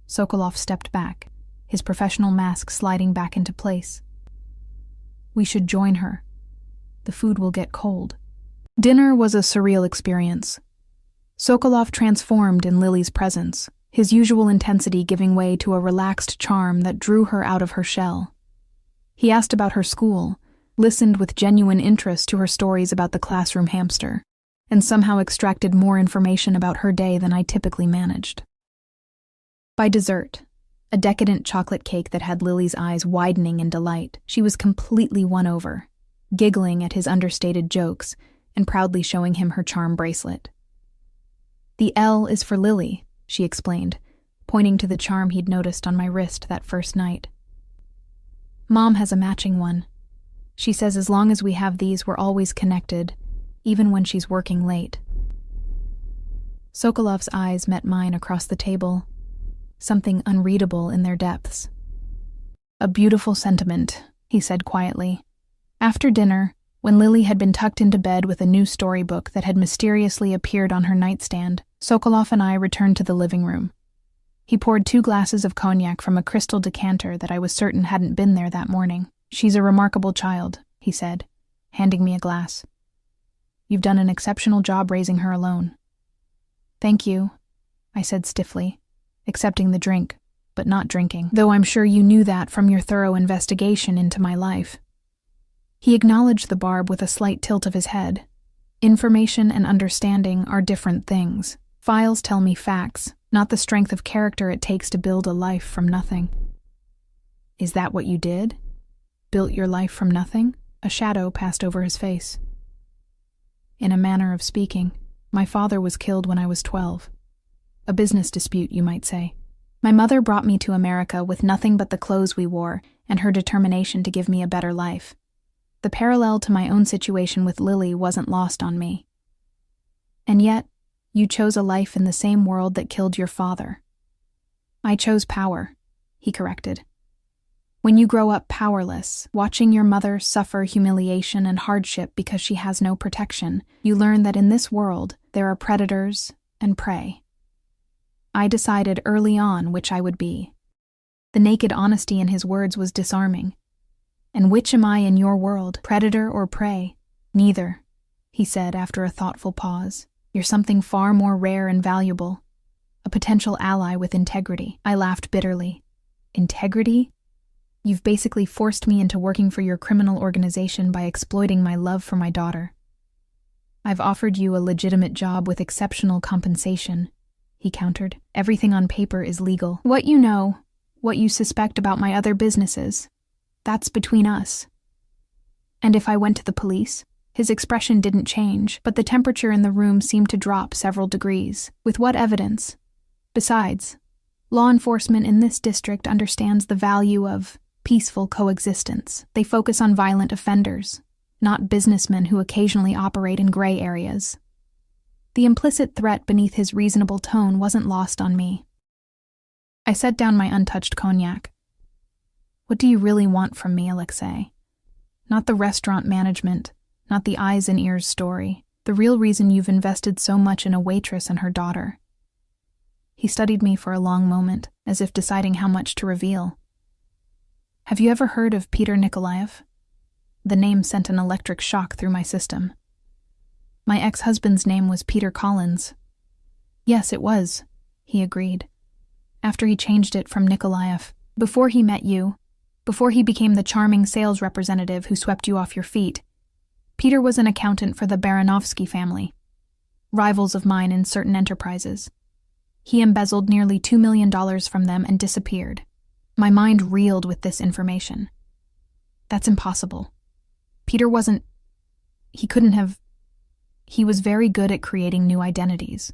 Sokolov stepped back, his professional mask sliding back into place. We should join her. The food will get cold. Dinner was a surreal experience. Sokolov transformed in Lily's presence, his usual intensity giving way to a relaxed charm that drew her out of her shell. He asked about her school, listened with genuine interest to her stories about the classroom hamster, and somehow extracted more information about her day than I typically managed. By dessert, a decadent chocolate cake that had Lily's eyes widening in delight, she was completely won over, giggling at his understated jokes and proudly showing him her charm bracelet. The L is for Lily, she explained, pointing to the charm he'd noticed on my wrist that first night. Mom has a matching one. She says as long as we have these, we're always connected, even when she's working late. Sokolov's eyes met mine across the table, something unreadable in their depths. A beautiful sentiment, he said quietly. After dinner, when Lily had been tucked into bed with a new storybook that had mysteriously appeared on her nightstand, Sokolov and I returned to the living room. He poured 2 glasses of cognac from a crystal decanter that I was certain hadn't been there that morning. She's a remarkable child, he said, handing me a glass. You've done an exceptional job raising her alone. Thank you, I said stiffly, accepting the drink, but not drinking, though I'm sure you knew that from your thorough investigation into my life. He acknowledged the barb with a slight tilt of his head. Information and understanding are different things. Files tell me facts, not the strength of character it takes to build a life from nothing. Is that what you did? Built your life from nothing? A shadow passed over his face. In a manner of speaking, my father was killed when I was 12. A business dispute, you might say. My mother brought me to America with nothing but the clothes we wore and her determination to give me a better life. The parallel to my own situation with Lily wasn't lost on me. And yet, you chose a life in the same world that killed your father. I chose power, he corrected. When you grow up powerless, watching your mother suffer humiliation and hardship because she has no protection, you learn that in this world there are predators and prey. I decided early on which I would be. The naked honesty in his words was disarming. And which am I in your world, predator or prey? Neither, he said after a thoughtful pause. You're something far more rare and valuable. A potential ally with integrity. I laughed bitterly. Integrity? You've basically forced me into working for your criminal organization by exploiting my love for my daughter. I've offered you a legitimate job with exceptional compensation, he countered. Everything on paper is legal. What you know, what you suspect about my other businesses, that's between us. And if I went to the police? His expression didn't change, but the temperature in the room seemed to drop several degrees. With what evidence? Besides, law enforcement in this district understands the value of peaceful coexistence. They focus on violent offenders, not businessmen who occasionally operate in gray areas. The implicit threat beneath his reasonable tone wasn't lost on me. I set down my untouched cognac. What do you really want from me, Alexei? Not the restaurant management, not the eyes and ears story, the real reason you've invested so much in a waitress and her daughter. He studied me for a long moment, as if deciding how much to reveal. Have you ever heard of Peter Nikolaev? The name sent an electric shock through my system. My ex-husband's name was Peter Collins. Yes, it was, he agreed. After he changed it from Nikolaev. Before he met you, before he became the charming sales representative who swept you off your feet, Peter was an accountant for the Baranovsky family, rivals of mine in certain enterprises. He embezzled nearly $2 million from them and disappeared. My mind reeled with this information. That's impossible. Peter wasn't... He couldn't have... He was very good at creating new identities.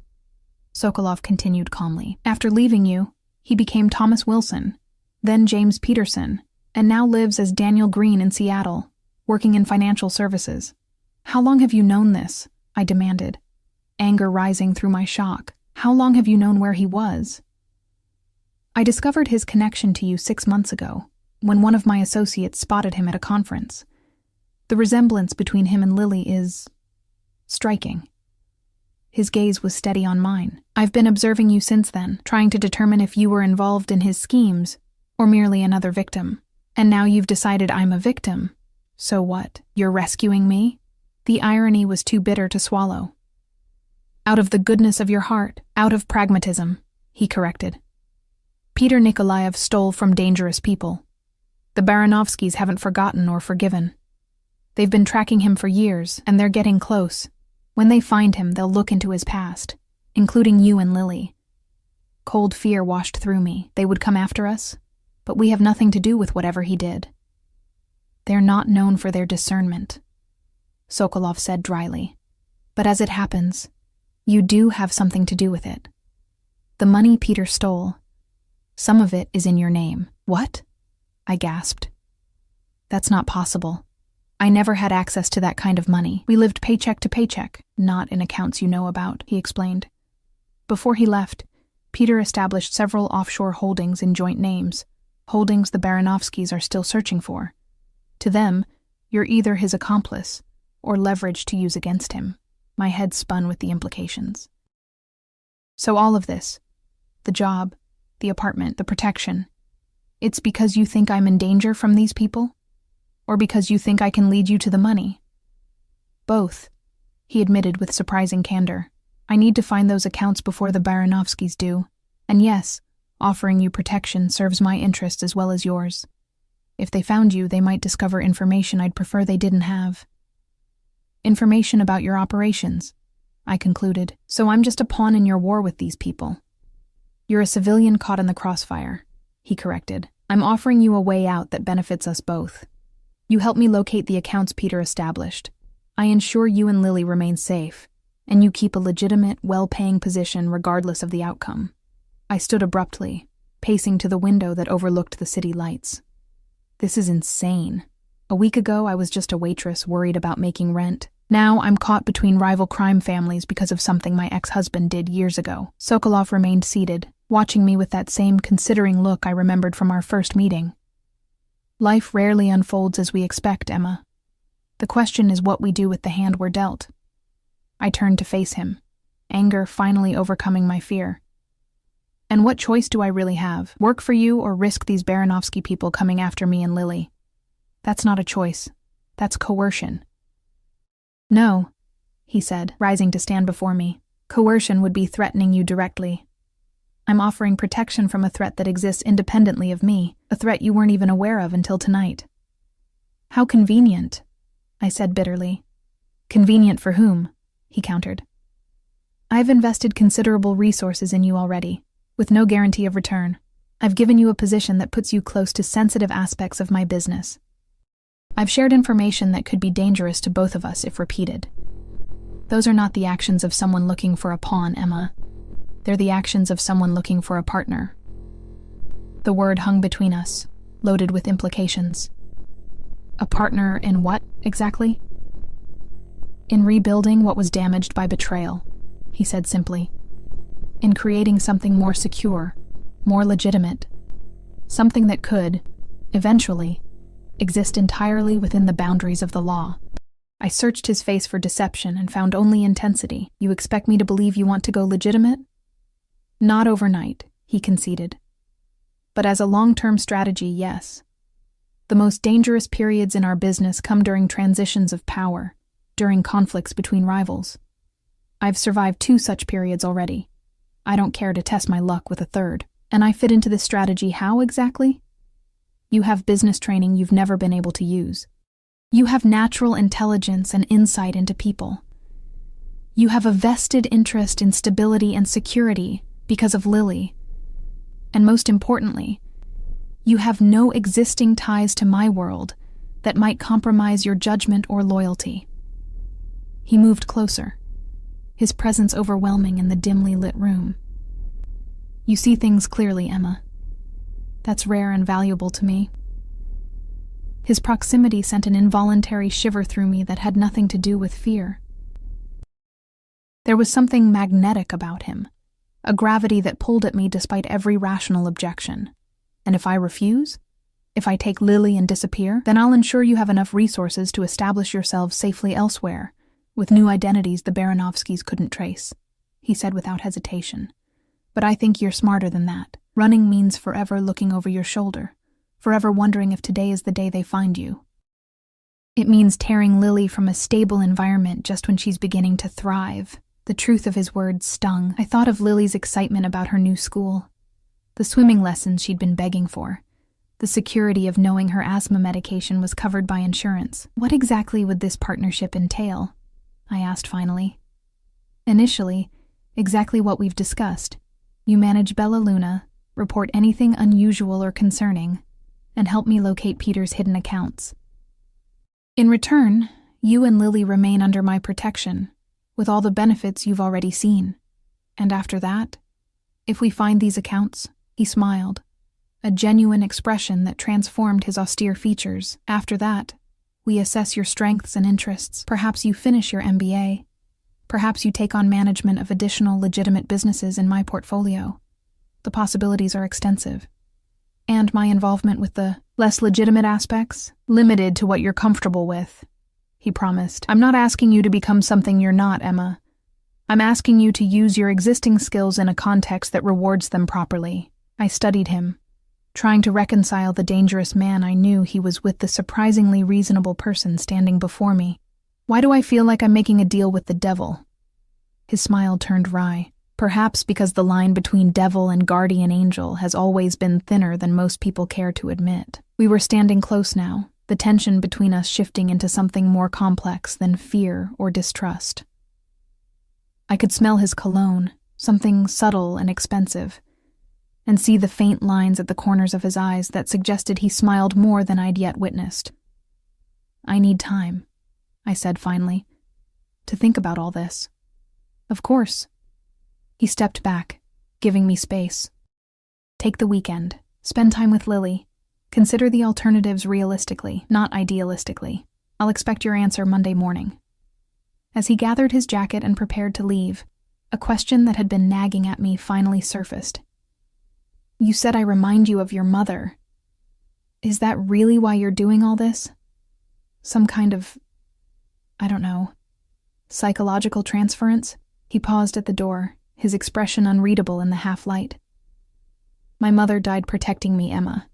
Sokolov continued calmly. After leaving you, he became Thomas Wilson, then James Peterson, and now lives as Daniel Green in Seattle, working in financial services. How long have you known this? I demanded, anger rising through my shock. How long have you known where he was? I discovered his connection to you 6 months ago, when one of my associates spotted him at a conference. The resemblance between him and Lily is... striking. His gaze was steady on mine. I've been observing you since then, trying to determine if you were involved in his schemes, or merely another victim. And now you've decided I'm a victim. So what? You're rescuing me? The irony was too bitter to swallow. Out of the goodness of your heart, out of pragmatism, he corrected. Peter Nikolaev stole from dangerous people. The Baranovskys haven't forgotten or forgiven. They've been tracking him for years, and they're getting close. When they find him, they'll look into his past, including you and Lily. Cold fear washed through me. They would come after us, but we have nothing to do with whatever he did. They're not known for their discernment, Sokolov said dryly. But as it happens, you do have something to do with it. The money Peter stole, some of it is in your name. What? I gasped. That's not possible. I never had access to that kind of money. We lived paycheck to paycheck, not in accounts you know about, he explained. Before he left, Peter established several offshore holdings in joint names, holdings the Baranovskys are still searching for. To them, you're either his accomplice or leverage to use against him. My head spun with the implications. So all of this, the job, the apartment, the protection, it's because you think I'm in danger from these people? Or because you think I can lead you to the money? Both, he admitted with surprising candor. I need to find those accounts before the Baranovskys do. And yes, offering you protection serves my interests as well as yours. If they found you, they might discover information I'd prefer they didn't have. Information about your operations, I concluded. So I'm just a pawn in your war with these people. You're a civilian caught in the crossfire, he corrected. I'm offering you a way out that benefits us both. You help me locate the accounts Peter established. I ensure you and Lily remain safe, and you keep a legitimate, well-paying position regardless of the outcome. I stood abruptly, pacing to the window that overlooked the city lights. This is insane. A week ago, I was just a waitress worried about making rent. Now I'm caught between rival crime families because of something my ex-husband did years ago. Sokolov remained seated, watching me with that same considering look I remembered from our first meeting. Life rarely unfolds as we expect, Emma. The question is what we do with the hand we're dealt. I turned to face him, anger finally overcoming my fear. And what choice do I really have? Work for you or risk these Baranovsky people coming after me and Lily? That's not a choice. That's coercion. No, he said, rising to stand before me. Coercion would be threatening you directly. I'm offering protection from a threat that exists independently of me, a threat you weren't even aware of until tonight. How convenient, I said bitterly. Convenient for whom? He countered. I've invested considerable resources in you already, with no guarantee of return. I've given you a position that puts you close to sensitive aspects of my business. I've shared information that could be dangerous to both of us if repeated. Those are not the actions of someone looking for a pawn, Emma. They're the actions of someone looking for a partner. The word hung between us, loaded with implications. A partner in what, exactly? In rebuilding what was damaged by betrayal, he said simply. In creating something more secure, more legitimate. Something that could, eventually, exist entirely within the boundaries of the law. I searched his face for deception and found only intensity. You expect me to believe you want to go legitimate? Not overnight, he conceded. But as a long-term strategy, yes. The most dangerous periods in our business come during transitions of power, during conflicts between rivals. I've survived 2 such periods already. I don't care to test my luck with a third. And I fit into this strategy how exactly? You have business training you've never been able to use. You have natural intelligence and insight into people. You have a vested interest in stability and security because of Lily. And most importantly, you have no existing ties to my world that might compromise your judgment or loyalty. He moved closer, his presence overwhelming in the dimly lit room. You see things clearly, Emma. That's rare and valuable to me. His proximity sent an involuntary shiver through me that had nothing to do with fear. There was something magnetic about him, a gravity that pulled at me despite every rational objection. And if I refuse? If I take Lily and disappear, then I'll ensure you have enough resources to establish yourselves safely elsewhere, with new identities the Baranovskys couldn't trace, he said without hesitation. But I think you're smarter than that. Running means forever looking over your shoulder, forever wondering if today is the day they find you. It means tearing Lily from a stable environment just when she's beginning to thrive. The truth of his words stung. I thought of Lily's excitement about her new school, the swimming lessons she'd been begging for, the security of knowing her asthma medication was covered by insurance. What exactly would this partnership entail? I asked finally. Initially, exactly what we've discussed. You manage Bella Luna, report anything unusual or concerning, and help me locate Peter's hidden accounts. In return, you and Lily remain under my protection, with all the benefits you've already seen. And after that, if we find these accounts, he smiled, a genuine expression that transformed his austere features. After that, we assess your strengths and interests. Perhaps you finish your MBA. Perhaps you take on management of additional legitimate businesses in my portfolio. The possibilities are extensive. And my involvement with the less legitimate aspects, limited to what you're comfortable with, he promised. I'm not asking you to become something you're not, Emma. I'm asking you to use your existing skills in a context that rewards them properly. I studied him, trying to reconcile the dangerous man I knew he was with the surprisingly reasonable person standing before me. Why do I feel like I'm making a deal with the devil? His smile turned wry, perhaps because the line between devil and guardian angel has always been thinner than most people care to admit. We were standing close now, the tension between us shifting into something more complex than fear or distrust. I could smell his cologne, something subtle and expensive, and see the faint lines at the corners of his eyes that suggested he smiled more than I'd yet witnessed. I need time, I said finally, to think about all this. Of course. He stepped back, giving me space. Take the weekend. Spend time with Lily. Consider the alternatives realistically, not idealistically. I'll expect your answer Monday morning. As he gathered his jacket and prepared to leave, a question that had been nagging at me finally surfaced. You said I remind you of your mother. Is that really why you're doing all this? Some kind of, I don't know, psychological transference? He paused at the door, his expression unreadable in the half-light. My mother died protecting me, Emma.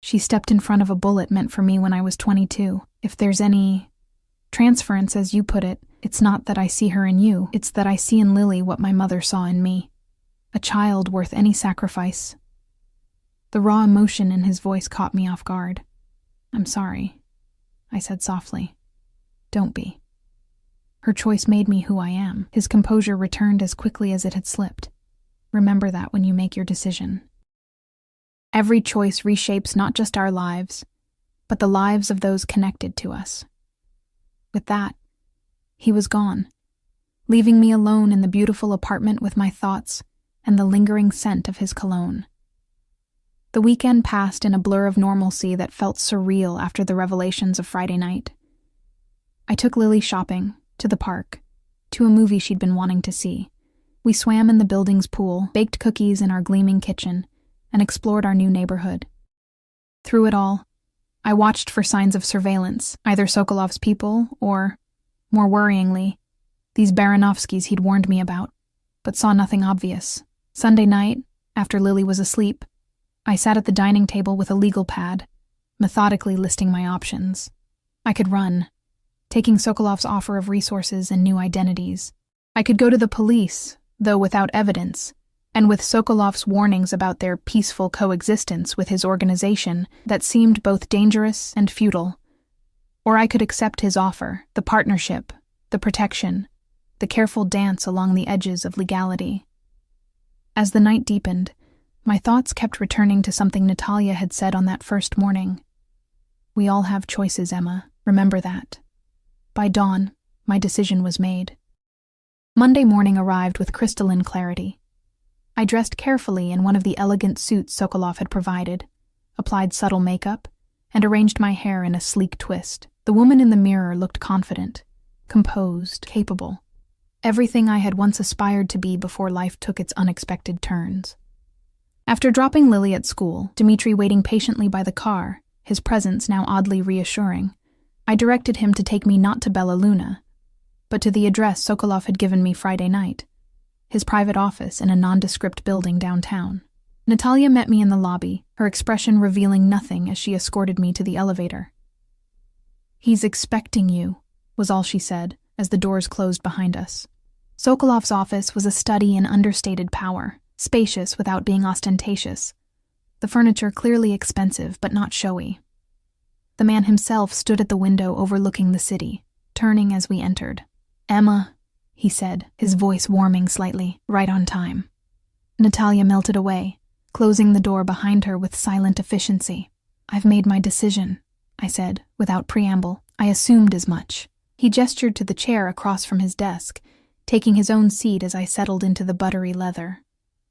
She stepped in front of a bullet meant for me when I was 22. If there's any transference, as you put it, it's not that I see her in you, it's that I see in Lily what my mother saw in me. A child worth any sacrifice. The raw emotion in his voice caught me off guard. I'm sorry, I said softly. Don't be. Her choice made me who I am. His composure returned as quickly as it had slipped. Remember that when you make your decision. Every choice reshapes not just our lives, but the lives of those connected to us. With that, he was gone, leaving me alone in the beautiful apartment with my thoughts and the lingering scent of his cologne. The weekend passed in a blur of normalcy that felt surreal after the revelations of Friday night. I took Lily shopping, to the park, to a movie she'd been wanting to see. We swam in the building's pool, baked cookies in our gleaming kitchen, and explored our new neighborhood. Through it all, I watched for signs of surveillance, either Sokolov's people or, more worryingly, these Baranovskys he'd warned me about, but saw nothing obvious. Sunday night, after Lily was asleep, I sat at the dining table with a legal pad, methodically listing my options. I could run, taking Sokolov's offer of resources and new identities. I could go to the police, though without evidence, and with Sokolov's warnings about their peaceful coexistence with his organization that seemed both dangerous and futile. Or I could accept his offer, the partnership, the protection, the careful dance along the edges of legality. As the night deepened, my thoughts kept returning to something Natalia had said on that first morning. We all have choices, Emma. Remember that. By dawn, my decision was made. Monday morning arrived with crystalline clarity. I dressed carefully in one of the elegant suits Sokolov had provided, applied subtle makeup, and arranged my hair in a sleek twist. The woman in the mirror looked confident, composed, capable. Everything I had once aspired to be before life took its unexpected turns. After dropping Lily at school, Dmitri waiting patiently by the car, his presence now oddly reassuring, I directed him to take me not to Bella Luna, but to the address Sokolov had given me Friday night, his private office in a nondescript building downtown. Natalia met me in the lobby, her expression revealing nothing as she escorted me to the elevator. "He's expecting you," was all she said as the doors closed behind us. Sokolov's office was a study in understated power, spacious without being ostentatious, the furniture clearly expensive but not showy. The man himself stood at the window overlooking the city, turning as we entered. "Emma," he said, his voice warming slightly, "right on time." Natalia melted away, closing the door behind her with silent efficiency. "I've made my decision," I said, without preamble. I assumed as much. He gestured to the chair across from his desk, taking his own seat as I settled into the buttery leather.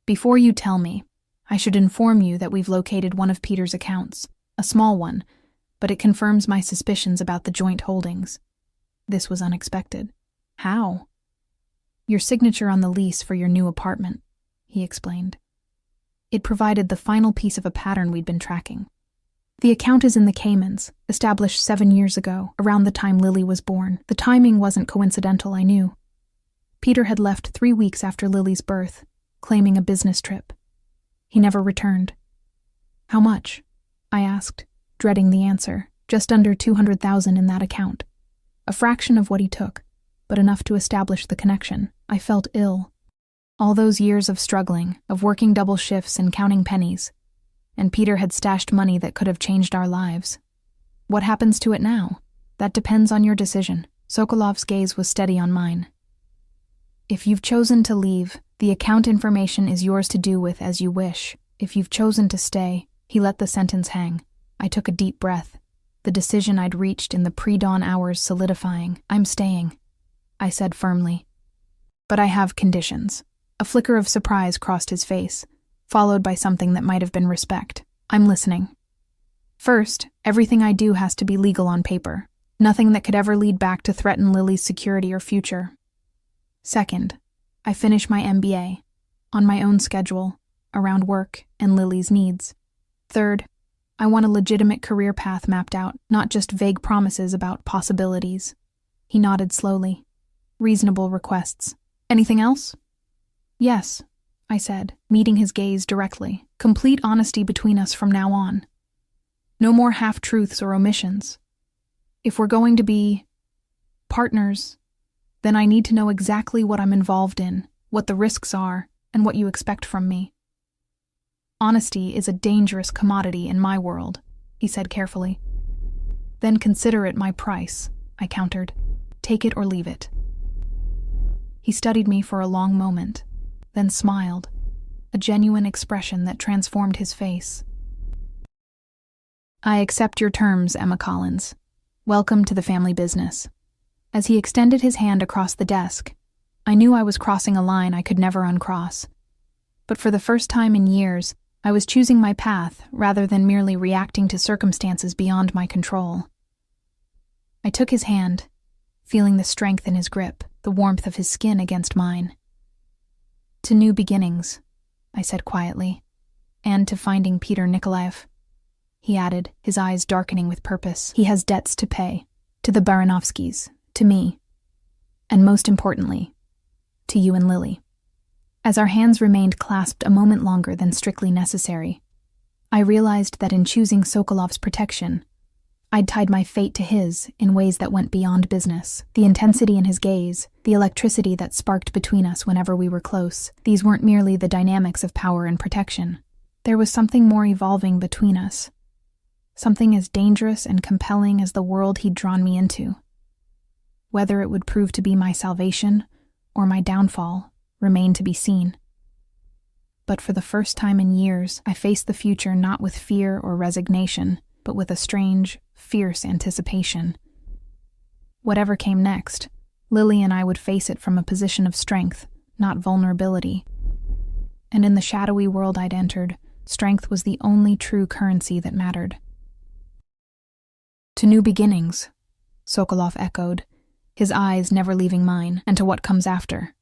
"Before you tell me, I should inform you that we've located one of Peter's accounts, a small one, but it confirms my suspicions about the joint holdings." This was unexpected. "How?" "Your signature on the lease for your new apartment," he explained. It provided the final piece of a pattern we'd been tracking. "The account is in the Caymans, established 7 years ago, around the time Lily was born. The timing wasn't coincidental, I knew. Peter had left 3 weeks after Lily's birth, claiming a business trip. He never returned." "How much?" I asked, dreading the answer. "Just under 200,000 in that account. A fraction of what he took, but enough to establish the connection." I felt ill. All those years of struggling, of working double shifts and counting pennies, and Peter had stashed money that could have changed our lives. "What happens to it now? That depends on your decision." Sokolov's gaze was steady on mine. "If you've chosen to leave, the account information is yours to do with as you wish. If you've chosen to stay," he let the sentence hang. I took a deep breath, the decision I'd reached in the pre-dawn hours solidifying. "I'm staying," I said firmly. "But I have conditions." A flicker of surprise crossed his face, followed by something that might have been respect. "I'm listening." "First, everything I do has to be legal on paper. Nothing that could ever lead back to threaten Lily's security or future. Second, I finish my MBA, on my own schedule, around work and Lily's needs. Third, I want a legitimate career path mapped out, not just vague promises about possibilities." He nodded slowly. "Reasonable requests. Anything else?" "Yes," I said, meeting his gaze directly. "Complete honesty between us from now on. No more half-truths or omissions. If we're going to be partners, then I need to know exactly what I'm involved in, what the risks are, and what you expect from me." "Honesty is a dangerous commodity in my world," he said carefully. "Then consider it my price," I countered. "Take it or leave it." He studied me for a long moment, then smiled, a genuine expression that transformed his face. "I accept your terms, Emma Collins. Welcome to the family business." As he extended his hand across the desk, I knew I was crossing a line I could never uncross. But for the first time in years, I was choosing my path rather than merely reacting to circumstances beyond my control. I took his hand, feeling the strength in his grip, the warmth of his skin against mine. "To new beginnings," I said quietly, "and to finding Peter Nikolaev," he added, his eyes darkening with purpose. "He has debts to pay, to the Baranovskys, to me, and most importantly, to you and Lily." As our hands remained clasped a moment longer than strictly necessary, I realized that in choosing Sokolov's protection, I'd tied my fate to his in ways that went beyond business. The intensity in his gaze, the electricity that sparked between us whenever we were close, these weren't merely the dynamics of power and protection. There was something more evolving between us, something as dangerous and compelling as the world he'd drawn me into. Whether it would prove to be my salvation or my downfall remained to be seen. But for the first time in years, I faced the future not with fear or resignation, but with a strange, fierce anticipation. Whatever came next, Lily and I would face it from a position of strength, not vulnerability. And in the shadowy world I'd entered, strength was the only true currency that mattered. "To new beginnings," Sokolov echoed, his eyes never leaving mine, "and to what comes after."